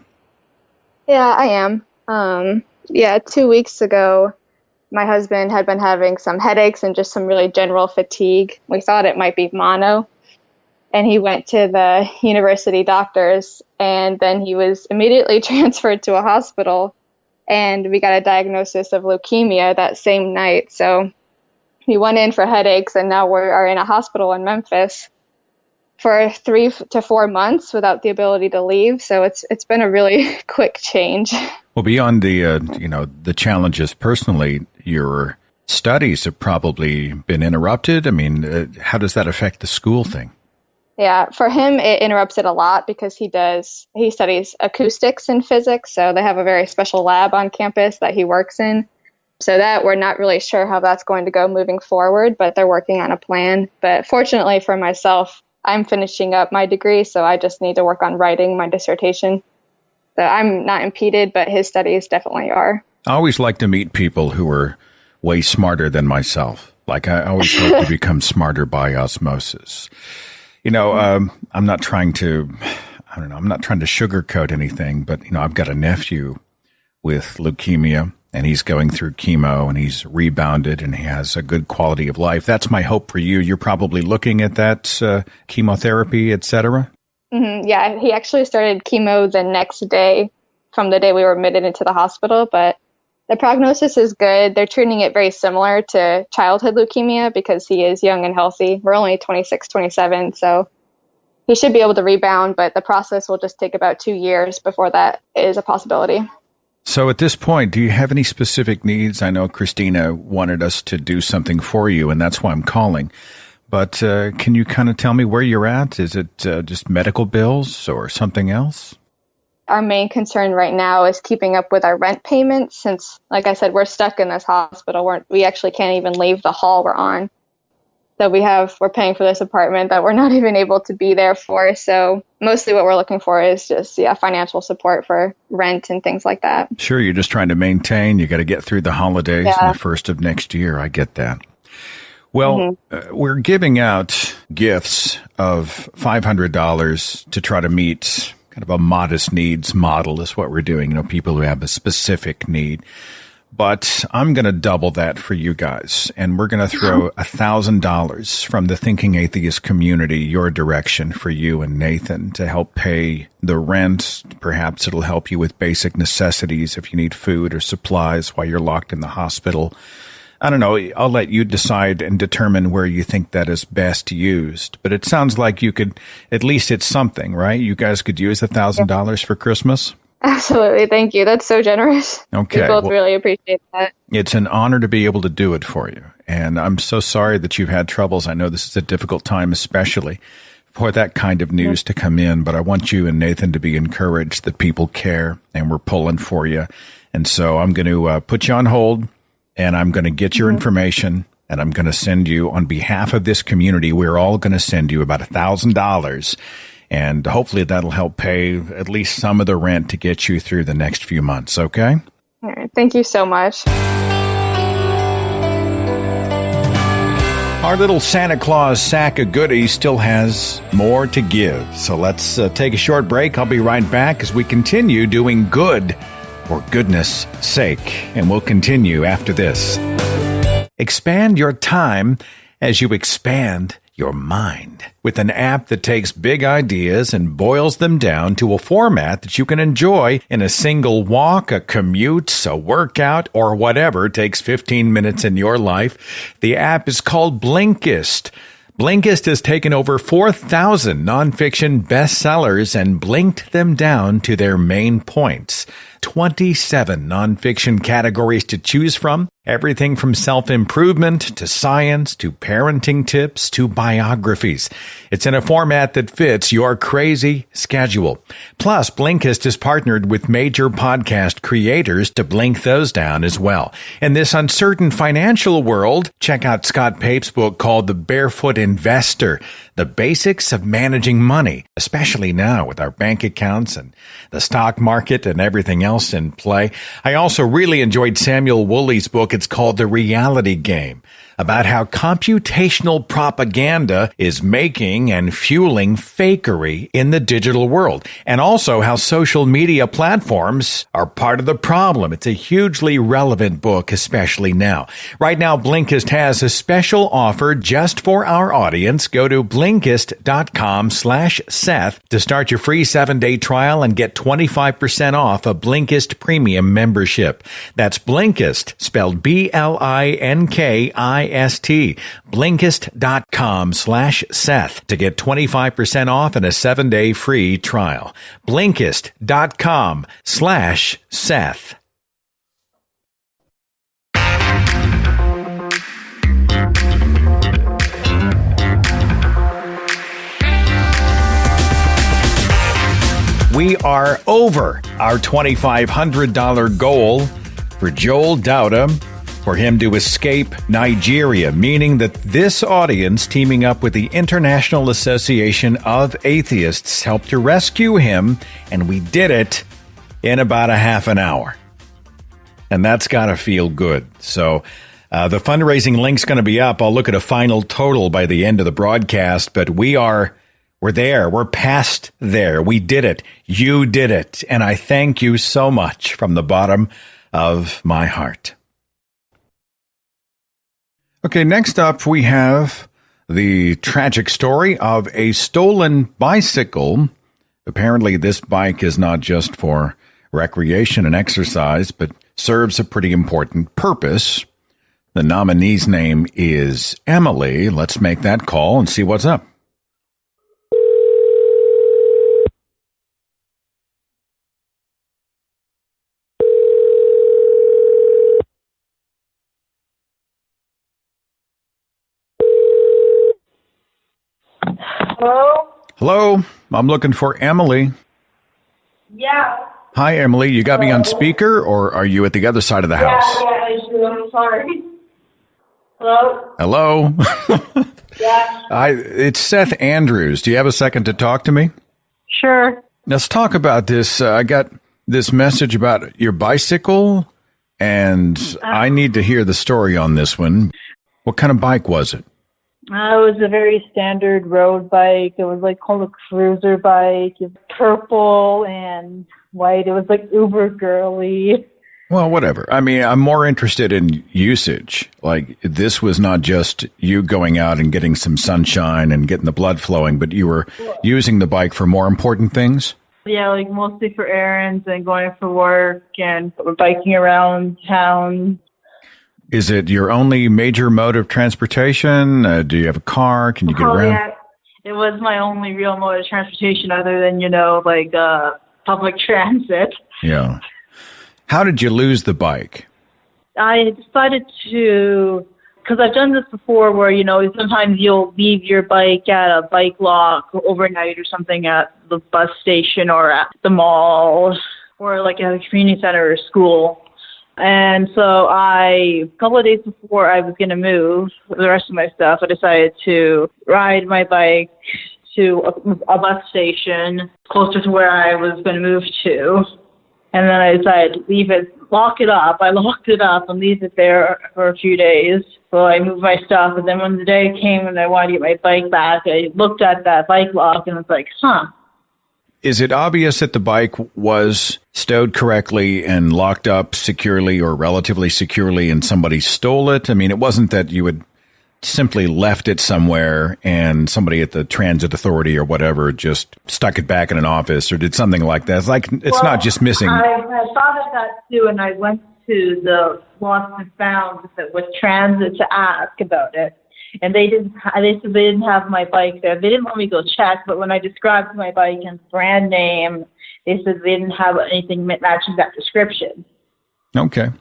Yeah, I am. 2 weeks ago, my husband had been having some headaches and just some really general fatigue. We thought it might be mono. And he went to the university doctors, and then he was immediately transferred to a hospital, and we got a diagnosis of leukemia that same night. So he went in for headaches, and now we are in a hospital in Memphis for 3 to 4 months without the ability to leave. So it's been a really quick change. Well, beyond the challenges personally, your studies have probably been interrupted. I mean, how does that affect the school thing? Yeah, for him, it interrupts it a lot because he studies acoustics in physics. So they have a very special lab on campus that he works in. So that we're not really sure how that's going to go moving forward, but they're working on a plan. But fortunately for myself, I'm finishing up my degree, so I just need to work on writing my dissertation. So I'm not impeded, but his studies definitely are. I always like to meet people who are way smarter than myself. Like, I always hope to become smarter by osmosis. You know, I'm not trying to sugarcoat anything, but, you know, I've got a nephew with leukemia, and he's going through chemo, and he's rebounded, and he has a good quality of life. That's my hope for you. You're probably looking at that chemotherapy, et cetera. Mm-hmm. Yeah, he actually started chemo the next day from the day we were admitted into the hospital, but the prognosis is good. They're treating it very similar to childhood leukemia because he is young and healthy. We're only 26, 27, so he should be able to rebound, but the process will just take about 2 years before that is a possibility. So at this point, do you have any specific needs? I know Christina wanted us to do something for you, and that's why I'm calling. But can you kind of tell me where you're at? Is it just medical bills or something else? Our main concern right now is keeping up with our rent payments since, like I said, we're stuck in this hospital. We actually can't even leave the hall we're on. So we're paying for this apartment that we're not even able to be there for. So mostly what we're looking for is just, financial support for rent and things like that. Sure, you're just trying to maintain. You got to get through the holidays and the first of next year. I get that. Well, we're giving out gifts of $500 to try to meet kind of a modest needs model is what we're doing. You know, people who have a specific need. But I'm going to double that for you guys. And we're going to throw $1,000 from the Thinking Atheist community your direction for you and Nathan to help pay the rent. Perhaps it'll help you with basic necessities if you need food or supplies while you're locked in the hospital. I don't know. I'll let you decide and determine where you think that is best used. But it sounds like you could, at least it's something, right? You guys could use $1,000 for Christmas? Absolutely. Thank you. That's so generous. Okay. We both really appreciate that. It's an honor to be able to do it for you. And I'm so sorry that you've had troubles. I know this is a difficult time, especially for that kind of news to come in. But I want you and Nathan to be encouraged that people care and we're pulling for you. And so I'm going to put you on hold. And I'm going to get your information, and I'm going to send you, on behalf of this community, we're all going to send you about $1,000, and hopefully that'll help pay at least some of the rent to get you through the next few months, okay? All right. Thank you so much. Our little Santa Claus sack of goodies still has more to give, so let's take a short break. I'll be right back as we continue doing good for goodness sake, and we'll continue after this. Expand your time as you expand your mind with an app that takes big ideas and boils them down to a format that you can enjoy in a single walk, a commute, a workout, or whatever takes 15 minutes in your life. The app is called Blinkist. Blinkist has taken over 4,000 nonfiction bestsellers and blinked them down to their main points. 27 nonfiction categories to choose from. Everything from self-improvement to science to parenting tips to biographies. It's in a format that fits your crazy schedule. Plus, Blinkist is partnered with major podcast creators to blink those down as well. In this uncertain financial world, check out Scott Pape's book called The Barefoot Investor, The Basics of Managing Money, especially now with our bank accounts and the stock market and everything else in play. I also really enjoyed Samuel Woolley's book. It's called The Reality Game, about how computational propaganda is making and fueling fakery in the digital world, and also how social media platforms are part of the problem. It's a hugely relevant book, especially now. Right now, Blinkist has a special offer just for our audience. Go to Blinkist.com/Seth to start your free 7-day trial and get 25% off a Blinkist premium membership. That's Blinkist, spelled BLINKIST. Blinkist.com/Seth to get 25% off and a 7-day free trial. Blinkist.com/Seth. We are over our $2,500 goal for Joel Dauda for him to escape Nigeria, meaning that this audience, teaming up with the International Association of Atheists, helped to rescue him, and we did it in about a half an hour. And that's got to feel good. So the fundraising link's going to be up. I'll look at a final total by the end of the broadcast, but we're there. We're past there. We did it. You did it. And I thank you so much from the bottom of my heart. Okay, next up we have the tragic story of a stolen bicycle. Apparently this bike is not just for recreation and exercise, but serves a pretty important purpose. The nominee's name is Emily. Let's make that call and see what's up. Hello? Hello, I'm looking for Emily. Yeah. Hi, Emily. You got me on speaker, or are you at the other side of the house? Yeah, I do. I'm sorry. Hello? Hello? Yeah. It's Seth Andrews. Do you have a second to talk to me? Sure. Let's talk about this. I got this message about your bicycle, and I need to hear the story on this one. What kind of bike was it? It was a very standard road bike. It was like called a cruiser bike. It was purple and white. It was like uber girly. Well, whatever. I mean, I'm more interested in usage. Like, this was not just you going out and getting some sunshine and getting the blood flowing, but you were using the bike for more important things? Yeah, like mostly for errands and going for work and biking around town. Is it your only major mode of transportation? Do you have a car? Can you get around? Yeah. It was my only real mode of transportation other than, public transit. Yeah. How did you lose the bike? I decided to, because I've done this before where, sometimes you'll leave your bike at a bike lock overnight or something at the bus station or at the mall or like at a community center or school. And so a couple of days before I was going to move the rest of my stuff, I decided to ride my bike to a bus station closer to where I was going to move to. And then I decided to leave it, lock it up. I locked it up and leave it there for a few days. So I moved my stuff. And then when the day came and I wanted to get my bike back, I looked at that bike lock and was like, Is it obvious that the bike was stowed correctly and locked up securely or relatively securely and somebody stole it? I mean, it wasn't that you had simply left it somewhere and somebody at the transit authority or whatever just stuck it back in an office or did something like that. It's not just missing. I thought of that too, and I went to the lost and found with transit to ask about it. And they said they didn't have my bike there. They didn't let me go check, but when I described my bike and brand name, they said they didn't have anything matching that description. Okay.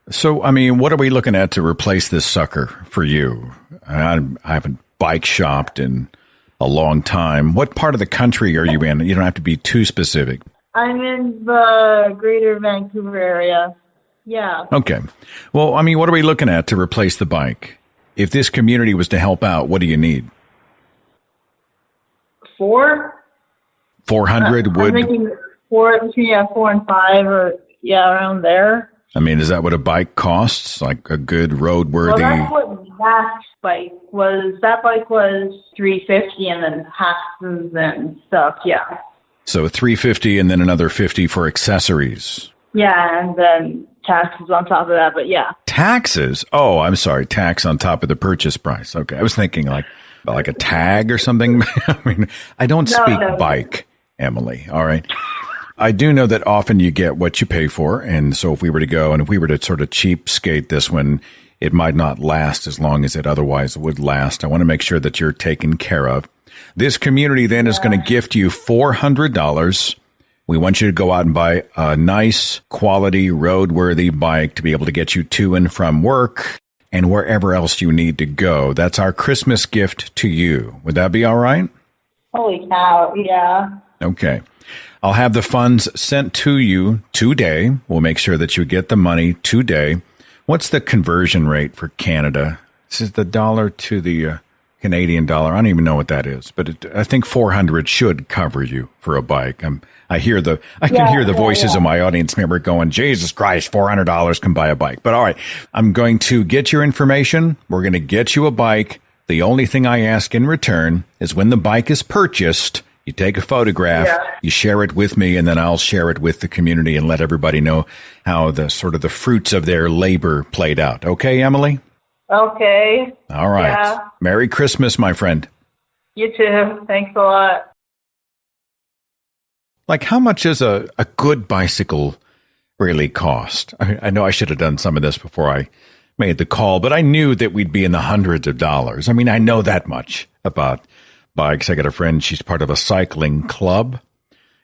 So, I mean, what are we looking at to replace this sucker for you? I haven't bike shopped in a long time. What part of the country are you in? You don't have to be too specific. I'm in the greater Vancouver area. Yeah. Okay. Well, I mean, what are we looking at to replace the bike? If this community was to help out, what do you need? 400 would. I'm thinking 4 and 5, or around there. I mean, is that what a bike costs? Like a good roadworthy? Well, that's what that bike was. That bike was $350, and then taxes and stuff. Yeah. So $350, and then another $50 for accessories. Yeah, and then taxes on top of that, but yeah. Taxes? Oh, I'm sorry. Tax on top of the purchase price. Okay. I was thinking like a tag or something. I mean, I don't speak bike, Emily. All right. I do know that often you get what you pay for. And so if we were to go and if we were to sort of cheapskate this one, it might not last as long as it otherwise would last. I want to make sure that you're taken care of. This community then is going to gift you $400. We want you to go out and buy a nice, quality, roadworthy bike to be able to get you to and from work and wherever else you need to go. That's our Christmas gift to you. Would that be all right? Holy cow, yeah. Okay. I'll have the funds sent to you today. We'll make sure that you get the money today. What's the conversion rate for Canada? This is the dollar to the Canadian dollar. I don't even know what that is, but I think 400 should cover you for a bike. I can hear the voices of my audience member going, Jesus Christ, $400 can buy a bike. But all right, I'm going to get your information. We're going to get you a bike. The only thing I ask in return is when the bike is purchased, you take a photograph, you share it with me, and then I'll share it with the community and let everybody know how the sort of the fruits of their labor played out. Okay, Emily? Okay. All right. Yeah. Merry Christmas, my friend. You too. Thanks a lot. Like, how much does a good bicycle really cost? I know I should have done some of this before I made the call, but I knew that we'd be in the hundreds of dollars. I mean, I know that much about bikes. I got a friend, she's part of a cycling club,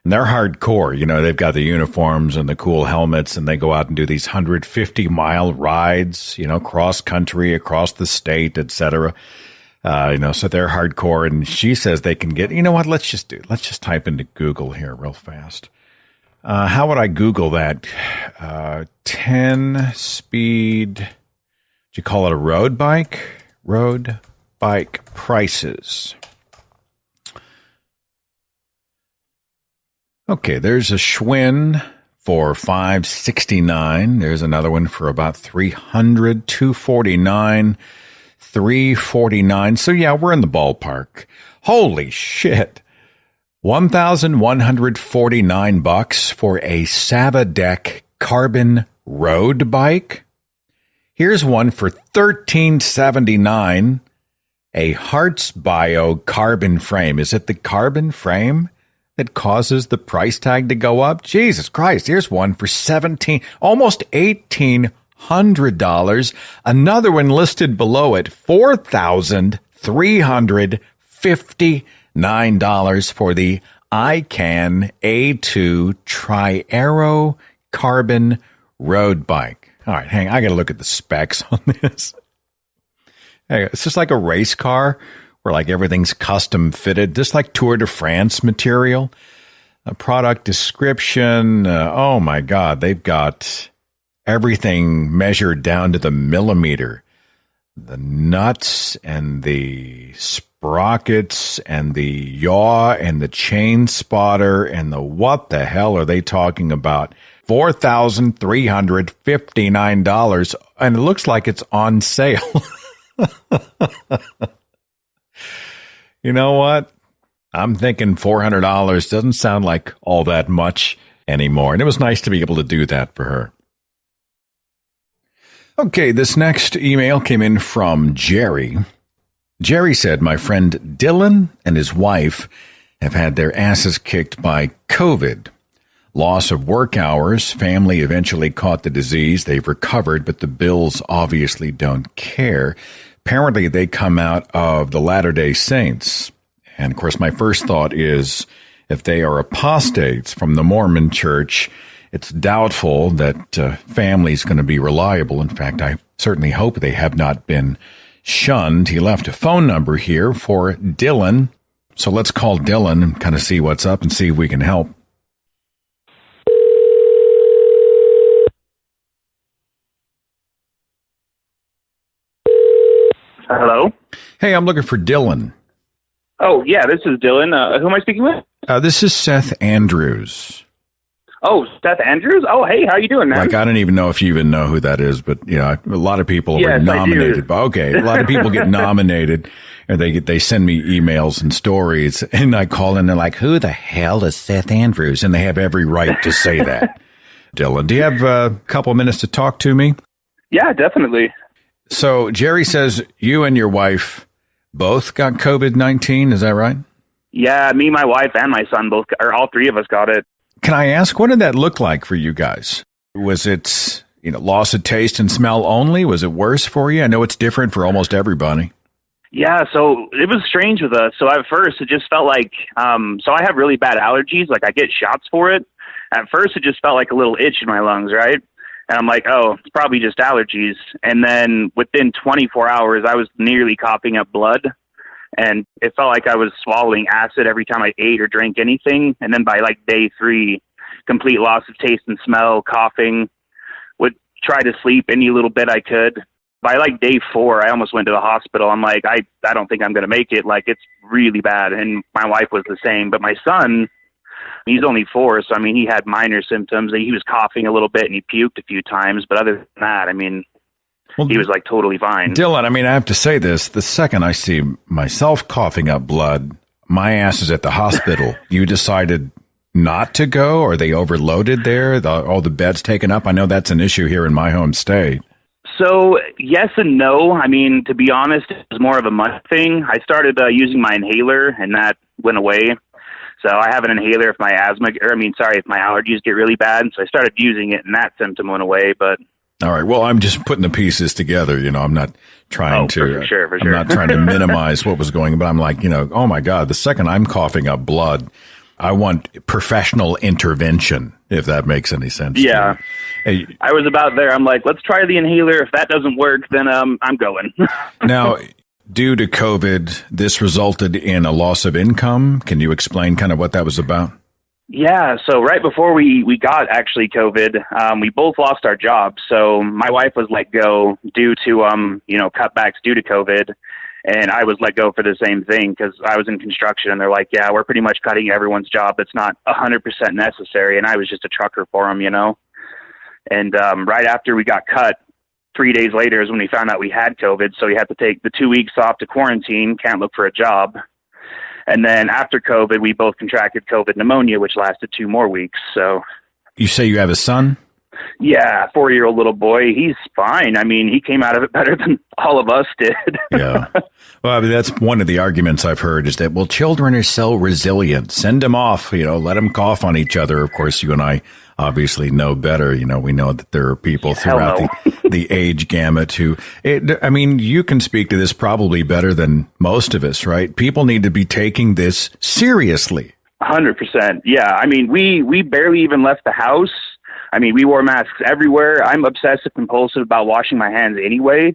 and they're hardcore. You know, they've got the uniforms and the cool helmets, and they go out and do these 150-mile rides, you know, cross country, across the state, etc. So they're hardcore, and she says they can get, you know what, let's just type into Google here real fast. How would I Google that? 10 speed, do you call it a road bike? Road bike prices. Okay, there's a Schwinn for $569. There's another one for about $300, $249, $349. So yeah, we're in the ballpark. Holy shit. $1,149 for a Savadec carbon road bike. Here's one for $1,379. A Hartz Bio carbon frame. Is it the carbon frame that causes the price tag to go up? Jesus Christ. Here's one for almost $1,800. Another one listed below it, $4,359 for the iCan A2 Tri-Aero carbon road bike. All right, hang on. I got to look at the specs on this. Hey, it's just like a race car where like everything's custom fitted, just like Tour de France material. A product description. Oh my God, they've got everything measured down to the millimeter. The nuts and the sprockets and the yaw and the chain spotter and the what the hell are they talking about? $4,359, and it looks like it's on sale. You know what? I'm thinking $400 doesn't sound like all that much anymore. And it was nice to be able to do that for her. Okay, this next email came in from Jerry. Jerry said, my friend Dylan and his wife have had their asses kicked by COVID. Loss of work hours, family eventually caught the disease. They've recovered, but the Bills obviously don't care. Apparently, they come out of the Latter-day Saints. And, of course, my first thought is if they are apostates from the Mormon church, it's doubtful that family's going to be reliable. In fact, I certainly hope they have not been shunned. He left a phone number here for Dylan. So let's call Dylan and kind of see what's up and see if we can help. Hello? Hey, I'm looking for Dylan. Oh, yeah, this is Dylan. Who am I speaking with? This is Seth Andrews. Oh, Seth Andrews? Oh, hey, how you doing, man? Like, I don't even know if you even know who that is, but, you know, a lot of people are nominated. Okay, a lot of people get nominated, and they send me emails and stories, and I call in, they're like, who the hell is Seth Andrews? And they have every right to say that. Dylan, do you have a couple of minutes to talk to me? Yeah, definitely. So Jerry says you and your wife both got COVID-19. Is that right? Yeah, me, my wife, and my son both, or all three of us got it. Can I ask, what did that look like for you guys? Was it, loss of taste and smell only? Was it worse for you? I know it's different for almost everybody. Yeah, so it was strange with us. So at first, it just felt like, so I have really bad allergies. Like, I get shots for it. At first, it just felt like a little itch in my lungs, right? And I'm like, oh, it's probably just allergies. And then within 24 hours, I was nearly coughing up blood. And it felt like I was swallowing acid every time I ate or drank anything. And then by like day 3, complete loss of taste and smell, coughing, which try to sleep any little bit I could. By like day 4, I almost went to the hospital. I'm like, I don't think I'm going to make it. Like, it's really bad. And my wife was the same. But my son, he's only 4. So, I mean, he had minor symptoms. He was coughing a little bit and he puked a few times. But other than that, I mean, he was like totally fine. Dylan, I mean, I have to say this. The second I see myself coughing up blood, my ass is at the hospital. You decided not to go, or they overloaded there? All the beds taken up? I know that's an issue here in my home state. So yes and no. I mean, to be honest, it was more of a month thing. I started using my inhaler, and that went away. So I have an inhaler if my if my allergies get really bad. So I started using it, and that symptom went away. But all right. Well, I'm just putting the pieces together. You know, I'm not trying to. For sure. I'm not trying to minimize what was going on. But I'm like, you know, oh my God, the second I'm coughing up blood, I want professional intervention, if that makes any sense. Yeah. Hey, I was about there. I'm like, let's try the inhaler. If that doesn't work, then I'm going. Now, due to COVID, this resulted in a loss of income. Can you explain kind of what that was about? Yeah. So right before we got actually COVID, we both lost our jobs. So my wife was let go due to, cutbacks due to COVID. And I was let go for the same thing because I was in construction, and they're like, yeah, we're pretty much cutting everyone's job that's not 100% necessary. And I was just a trucker for them, you know. And right after we got cut, 3 days later is when we found out we had COVID. So we had to take the 2 weeks off to quarantine, can't look for a job. And then after COVID, we both contracted COVID pneumonia, which lasted 2 more weeks. So you say you have a son? Yeah, 4-year-old little boy. He's fine. I mean, he came out of it better than all of us did. Yeah. Well, I mean, that's one of the arguments I've heard is that, well, children are so resilient. Send them off, let them cough on each other. Of course, you and I obviously know better. We know that there are people throughout the age gamut who, you can speak to this probably better than most of us, right? People need to be taking this seriously. 100%. Yeah. I mean, we barely even left the house. I mean, we wore masks everywhere. I'm obsessive compulsive about washing my hands anyway,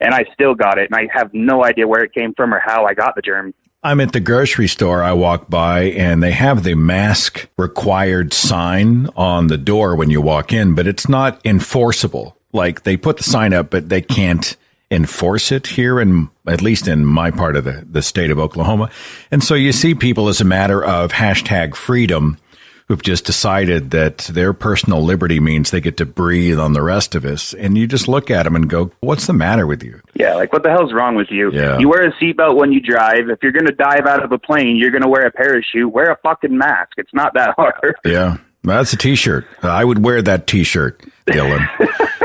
and I still got it, and I have no idea where it came from or how I got the germ. I'm at the grocery store. I walk by, and they have the mask required sign on the door when you walk in, but it's not enforceable. Like, they put the sign up, but they can't enforce it here, at least in my part of the state of Oklahoma. And so you see people as a matter of #freedom who've just decided that their personal liberty means they get to breathe on the rest of us. And you just look at them and go, what's the matter with you? Yeah, like, what the hell's wrong with you? Yeah. You wear a seatbelt when you drive. If you're going to dive out of a plane, you're going to wear a parachute. Wear a fucking mask. It's not that hard. Yeah, that's a T-shirt. I would wear that T-shirt, Dylan.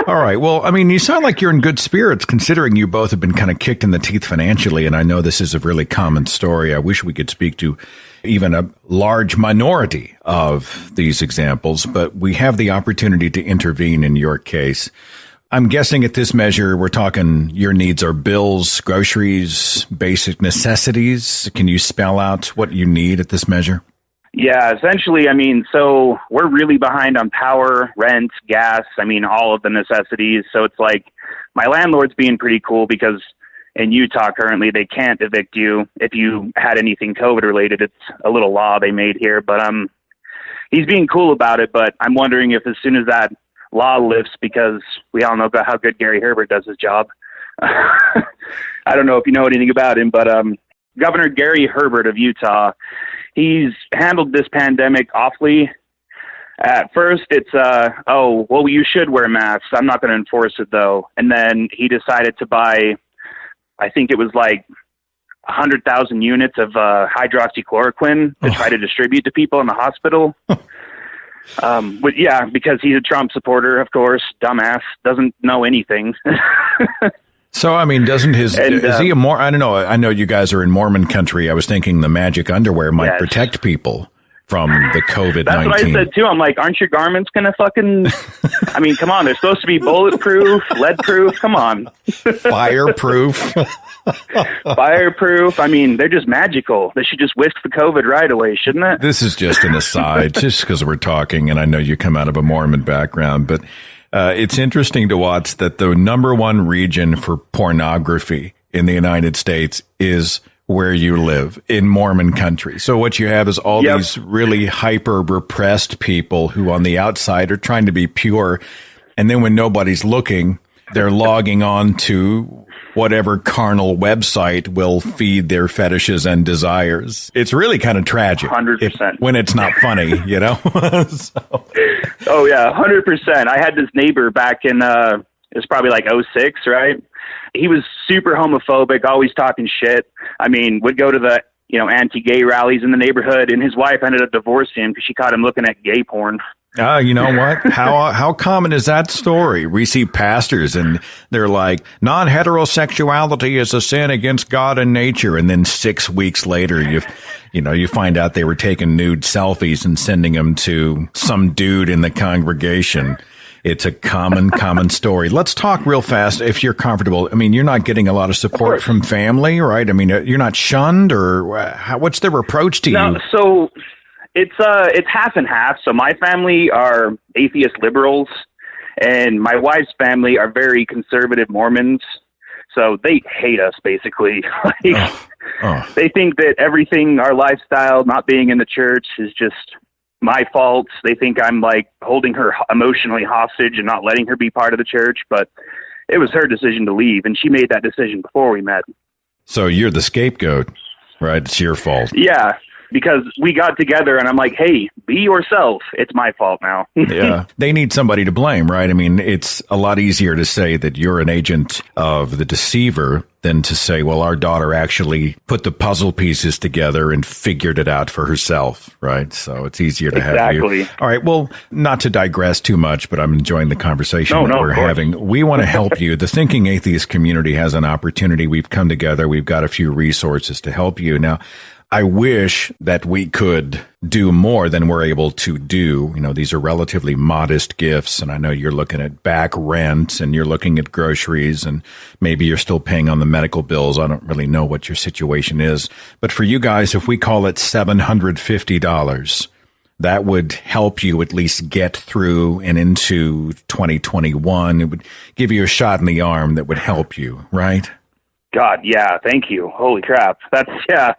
All right. Well, I mean, you sound like you're in good spirits considering you both have been kind of kicked in the teeth financially. And I know this is a really common story. I wish we could speak to even a large minority of these examples, but we have the opportunity to intervene in your case. I'm guessing at this measure, we're talking your needs are bills, groceries, basic necessities. Can you spell out what you need at this measure? Yeah, essentially, I mean, so we're really behind on power, rent, gas, all of the necessities. So it's like my landlord's being pretty cool because in Utah currently they can't evict you if you had anything COVID related. It's a little law they made here, but he's being cool about it. But I'm wondering if as soon as that law lifts, because we all know how good Gary Herbert does his job. I don't know if you know anything about him, but Governor Gary Herbert of Utah, he's handled this pandemic awfully. At first, it's, you should wear masks. I'm not going to enforce it, though. And then he decided to buy, I think it was like 100,000 units of hydroxychloroquine to try to distribute to people in the hospital. But yeah, because he's a Trump supporter, of course, dumbass, doesn't know anything. So, doesn't is he a I don't know. I know you guys are in Mormon country. I was thinking the magic underwear might protect people from the COVID-19. That's what I said, too. I'm like, aren't your garments going to fucking... come on. They're supposed to be bulletproof, lead-proof. Come on. Fireproof. Fireproof. They're just magical. They should just whisk the COVID right away, shouldn't it? This is just an aside, just because we're talking, and I know you come out of a Mormon background, but it's interesting to watch that the number one region for pornography in the United States is where you live, in Mormon country. So what you have is all these really hyper repressed people who on the outside are trying to be pure, And then when nobody's looking, they're logging on to whatever carnal website will feed their fetishes and desires. It's really kind of tragic. 100%. When it's not funny, you know? Oh, yeah, 100%. I had this neighbor back in, it was probably like 06, right? He was super homophobic, always talking shit. I mean, would go to the, anti-gay rallies in the neighborhood, and his wife ended up divorcing him because she caught him looking at gay porn. You know what? How common is that story? We see pastors and they're like, non-heterosexuality is a sin against God and nature. And then 6 weeks later, you find out they were taking nude selfies and sending them to some dude in the congregation. It's a common story. Let's talk real fast if you're comfortable. I mean, you're not getting a lot of support from family, right? I mean, you're not shunned, or what's their approach to you? So it's half and half. So my family are atheist liberals, and my wife's family are very conservative Mormons. So they hate us, basically. They think that everything, our lifestyle, not being in the church, is just my fault. They think I'm like holding her emotionally hostage and not letting her be part of the church. But it was her decision to leave, and she made that decision before we met. So you're the scapegoat, right? It's your fault. Yeah. Because we got together and I'm like, hey, be yourself. It's my fault now. Yeah. They need somebody to blame, right? I mean, it's a lot easier to say that you're an agent of the deceiver than to say, well, our daughter actually put the puzzle pieces together and figured it out for herself, right? So it's easier to have you. All right. Well, not to digress too much, but I'm enjoying the conversation that we're having. We want to help you. The Thinking Atheist community has an opportunity. We've come together. We've got a few resources to help you. Now, I wish that we could do more than we're able to do. These are relatively modest gifts, and I know you're looking at back rent and you're looking at groceries, and maybe you're still paying on the medical bills. I don't really know what your situation is. But for you guys, if we call it $750, that would help you at least get through and into 2021. It would give you a shot in the arm that would help you, right? God, yeah, thank you. Holy crap. That's,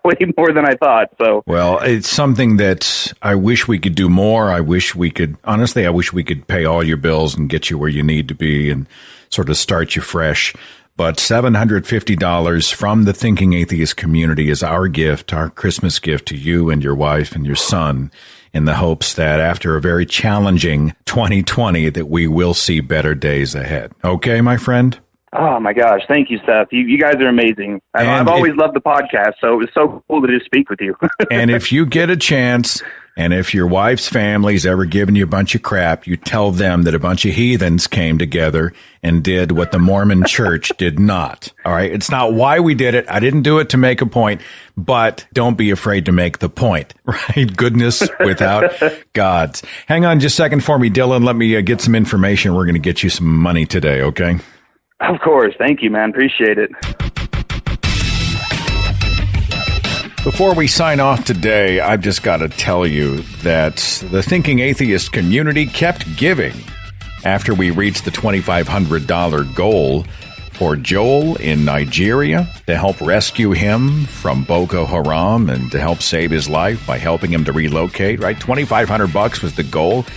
way more than I thought. So, well, it's something that I wish we could do more. I wish we could pay all your bills and get you where you need to be and sort of start you fresh. But $750 from the Thinking Atheist community is our gift, our Christmas gift to you and your wife and your son, in the hopes that after a very challenging 2020 that we will see better days ahead. Okay, my friend? Oh, my gosh. Thank you, Seth. You guys are amazing. I've always loved the podcast, so it was so cool to just speak with you. And if you get a chance, and if your wife's family's ever given you a bunch of crap, you tell them that a bunch of heathens came together and did what the Mormon church did not. All right? It's not why we did it. I didn't do it to make a point, but don't be afraid to make the point, right? Goodness without gods. Hang on just a second for me, Dylan. Let me get some information. We're going to get you some money today, okay? Of course. Thank you, man. Appreciate it. Before we sign off today, I've just got to tell you that the Thinking Atheist community kept giving after we reached the $2,500 goal for Joel in Nigeria to help rescue him from Boko Haram and to help save his life by helping him to relocate, right? $2,500 was the goal.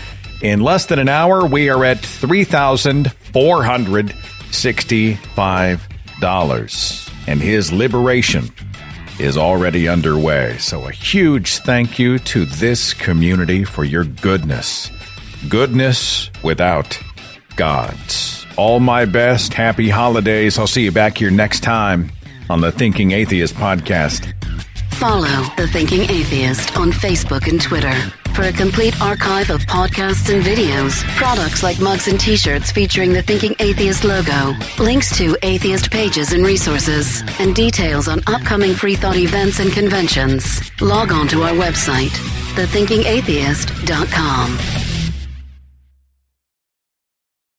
In less than an hour, we are at $3,465, and his liberation is already underway. So a huge thank you to this community for your goodness. Goodness without gods. All my best. Happy holidays. I'll see you back here next time on the Thinking Atheist podcast. Follow The Thinking Atheist on Facebook and Twitter for a complete archive of podcasts and videos, products like mugs and t-shirts featuring the Thinking Atheist logo, links to atheist pages and resources, and details on upcoming Free Thought events and conventions. Log on to our website, thethinkingatheist.com.